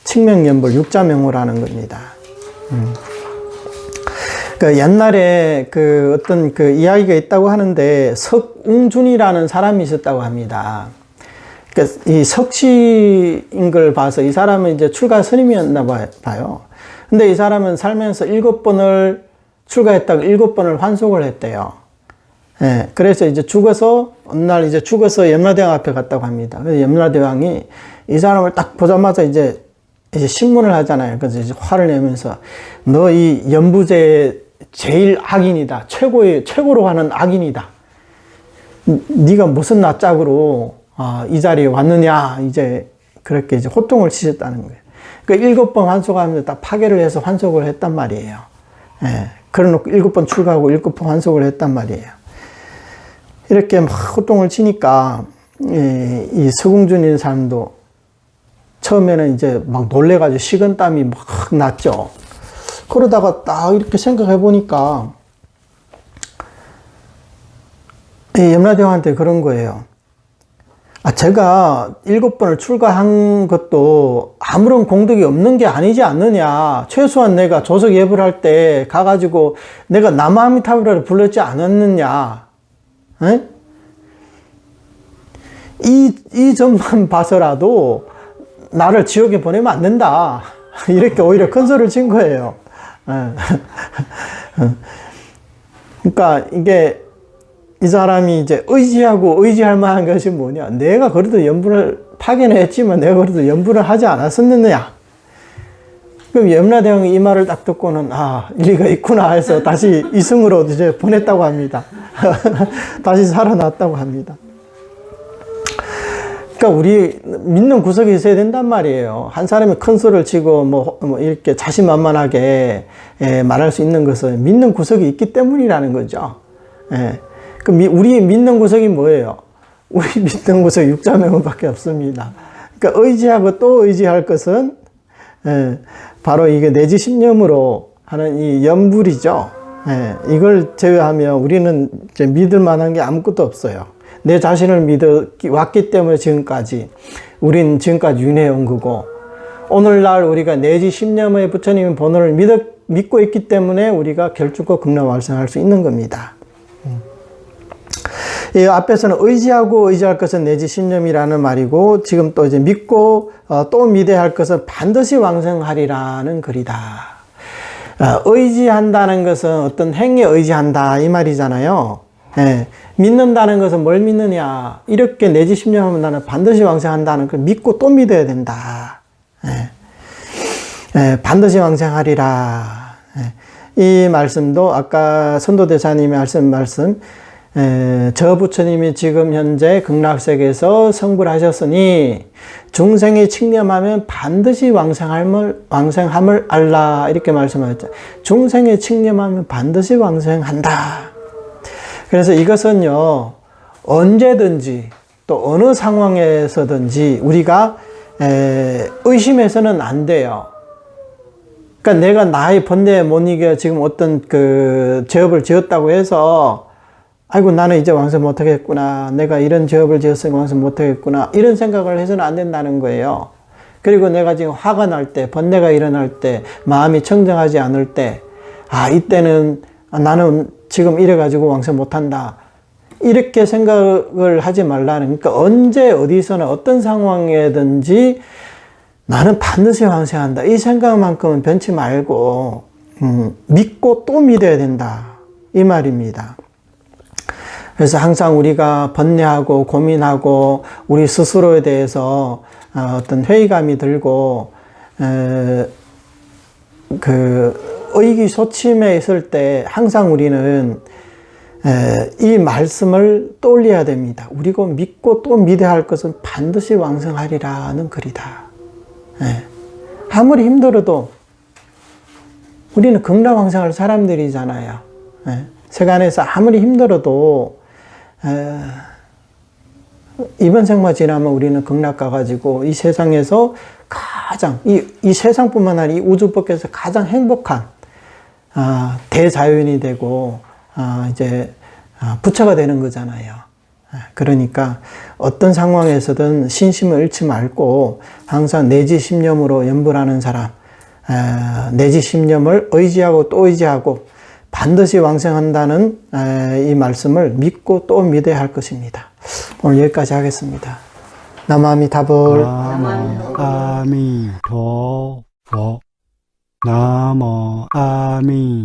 칙명연불, 육자명호라는 겁니다. 그 옛날에 그 어떤 그 이야기가 있다고 하는데 석웅준이라는 사람이 있었다고 합니다. 그러니까 이 석시인 걸 봐서 이 사람은 이제 출가 스님이었나 봐요. 근데 이 사람은 살면서 7번을 출가했다가 7번을 환속을 했대요. 예, 그래서 이제 죽어서, 어느 날 이제 죽어서 염라대왕 앞에 갔다고 합니다. 그래서 염라대왕이 이 사람을 딱 보자마자 이제 신문을 하잖아요. 그래서 이제 화를 내면서, 너 이 연부제 제일 악인이다. 최고로 하는 악인이다. 네가 무슨 낯짝으로, 이 자리에 왔느냐. 이제 그렇게 이제 호통을 치셨다는 거예요. 그러니까 7번 환속하면서 딱 파괴를 해서 환속을 했단 말이에요. 예, 그래 놓고 7번 출가하고 7번 환속을 했단 말이에요. 이렇게 막 호통을 치니까, 이 서궁준이라는 사람도 처음에는 이제 막 놀래가지고 식은땀이 막 났죠. 그러다가 딱 이렇게 생각해 보니까, 염라대왕한테 그런 거예요. 제가 7번을 출가한 것도 아무런 공덕이 없는 게 아니지 않느냐. 최소한 내가 조석 예불 할 때 가가지고 내가 남아미타불을 불렀지 않았느냐. 에? 이 점만 봐서라도 나를 지옥에 보내면 안 된다. 이렇게 오히려 큰 소리를 친 거예요. 그러니까 이게 이 사람이 이제 의지할 만한 것이 뭐냐. 내가 그래도 연불을 파견을 했지만 내가 그래도 연불을 하지 않았었느냐. 그럼 염라대왕이 이 말을 딱 듣고는 일리가 있구나 해서 다시 이승으로 이제 보냈다고 합니다. 다시 살아났다고 합니다. 그러니까 우리 믿는 구석이 있어야 된단 말이에요. 한 사람이 큰 소리를 치고 뭐 이렇게 자신만만하게 말할 수 있는 것은 믿는 구석이 있기 때문이라는 거죠. 그럼 우리 믿는 구석이 뭐예요? 우리 믿는 구석이 육자명언밖에 없습니다. 그러니까 의지하고 또 의지할 것은 바로 이게 내지신념으로 하는 이 연불이죠. 이걸 제외하면 우리는 이제 믿을 만한 게 아무것도 없어요. 내 자신을 믿어왔기 때문에 우린 지금까지 윤회해 온 거고, 오늘날 우리가 내지신념의 부처님의 본원을 믿고 있기 때문에 우리가 결축과 극락왈생할 수 있는 겁니다. 이 앞에서는 의지하고 의지할 것은 내지신념이라는 말이고, 지금 또 이제 믿고 또 믿어야 할 것은 반드시 왕생하리라는 글이다. 의지한다는 것은 어떤 행위에 의지한다 이 말이잖아요. 믿는다는 것은 뭘 믿느냐. 이렇게 내지신념하면 나는 반드시 왕생한다는 걸 믿고 또 믿어야 된다. 반드시 왕생하리라. 이 말씀도 아까 선도대사님이 하신 말씀, 저 부처님이 지금 현재 극락세계에서 성불하셨으니 중생이 칙념하면 반드시 왕생함을 알라. 이렇게 말씀하셨죠. 중생이 칙념하면 반드시 왕생한다. 그래서 이것은요, 언제든지 또 어느 상황에서든지 우리가 의심해서는 안 돼요. 그러니까 내가 나의 번뇌에 못 이겨 지금 어떤 죄업을 지었다고 해서 아이고 나는 이제 왕생 못하겠구나. 내가 이런 죄업을 지었으니까 왕생 못하겠구나. 이런 생각을 해서는 안 된다는 거예요. 그리고 내가 지금 화가 날 때, 번뇌가 일어날 때, 마음이 청정하지 않을 때, 이때는 나는 지금 이래가지고 왕생 못한다. 이렇게 생각을 하지 말라는, 그러니까 언제 어디서나 어떤 상황에든지 나는 반드시 왕생한다. 이 생각만큼은 변치 말고 믿고 또 믿어야 된다. 이 말입니다. 그래서 항상 우리가 번뇌하고 고민하고 우리 스스로에 대해서 어떤 회의감이 들고 의기소침해 있을 때 항상 우리는 이 말씀을 떠올려야 됩니다. 우리가 믿고 또 믿어야 할 것은 반드시 왕생하리라는 글이다. 아무리 힘들어도 우리는 극락왕생할 사람들이잖아요. 세간에서 아무리 힘들어도 이번 생만 지나면 우리는 극락 가가지고 이 세상에서 가장 이 세상뿐만 아니라 이 우주법에서 가장 행복한 대자연이 되고 이제 부처가 되는 거잖아요. 그러니까 어떤 상황에서든 신심을 잃지 말고 항상 내지신념으로 연불하는 사람, 내지신념을 의지하고 또 의지하고 반드시 왕생한다는 이 말씀을 믿고 또 믿어야 할 것입니다. 오늘 여기까지 하겠습니다. 나마미타불. 나모 아미토佛 나모 아미토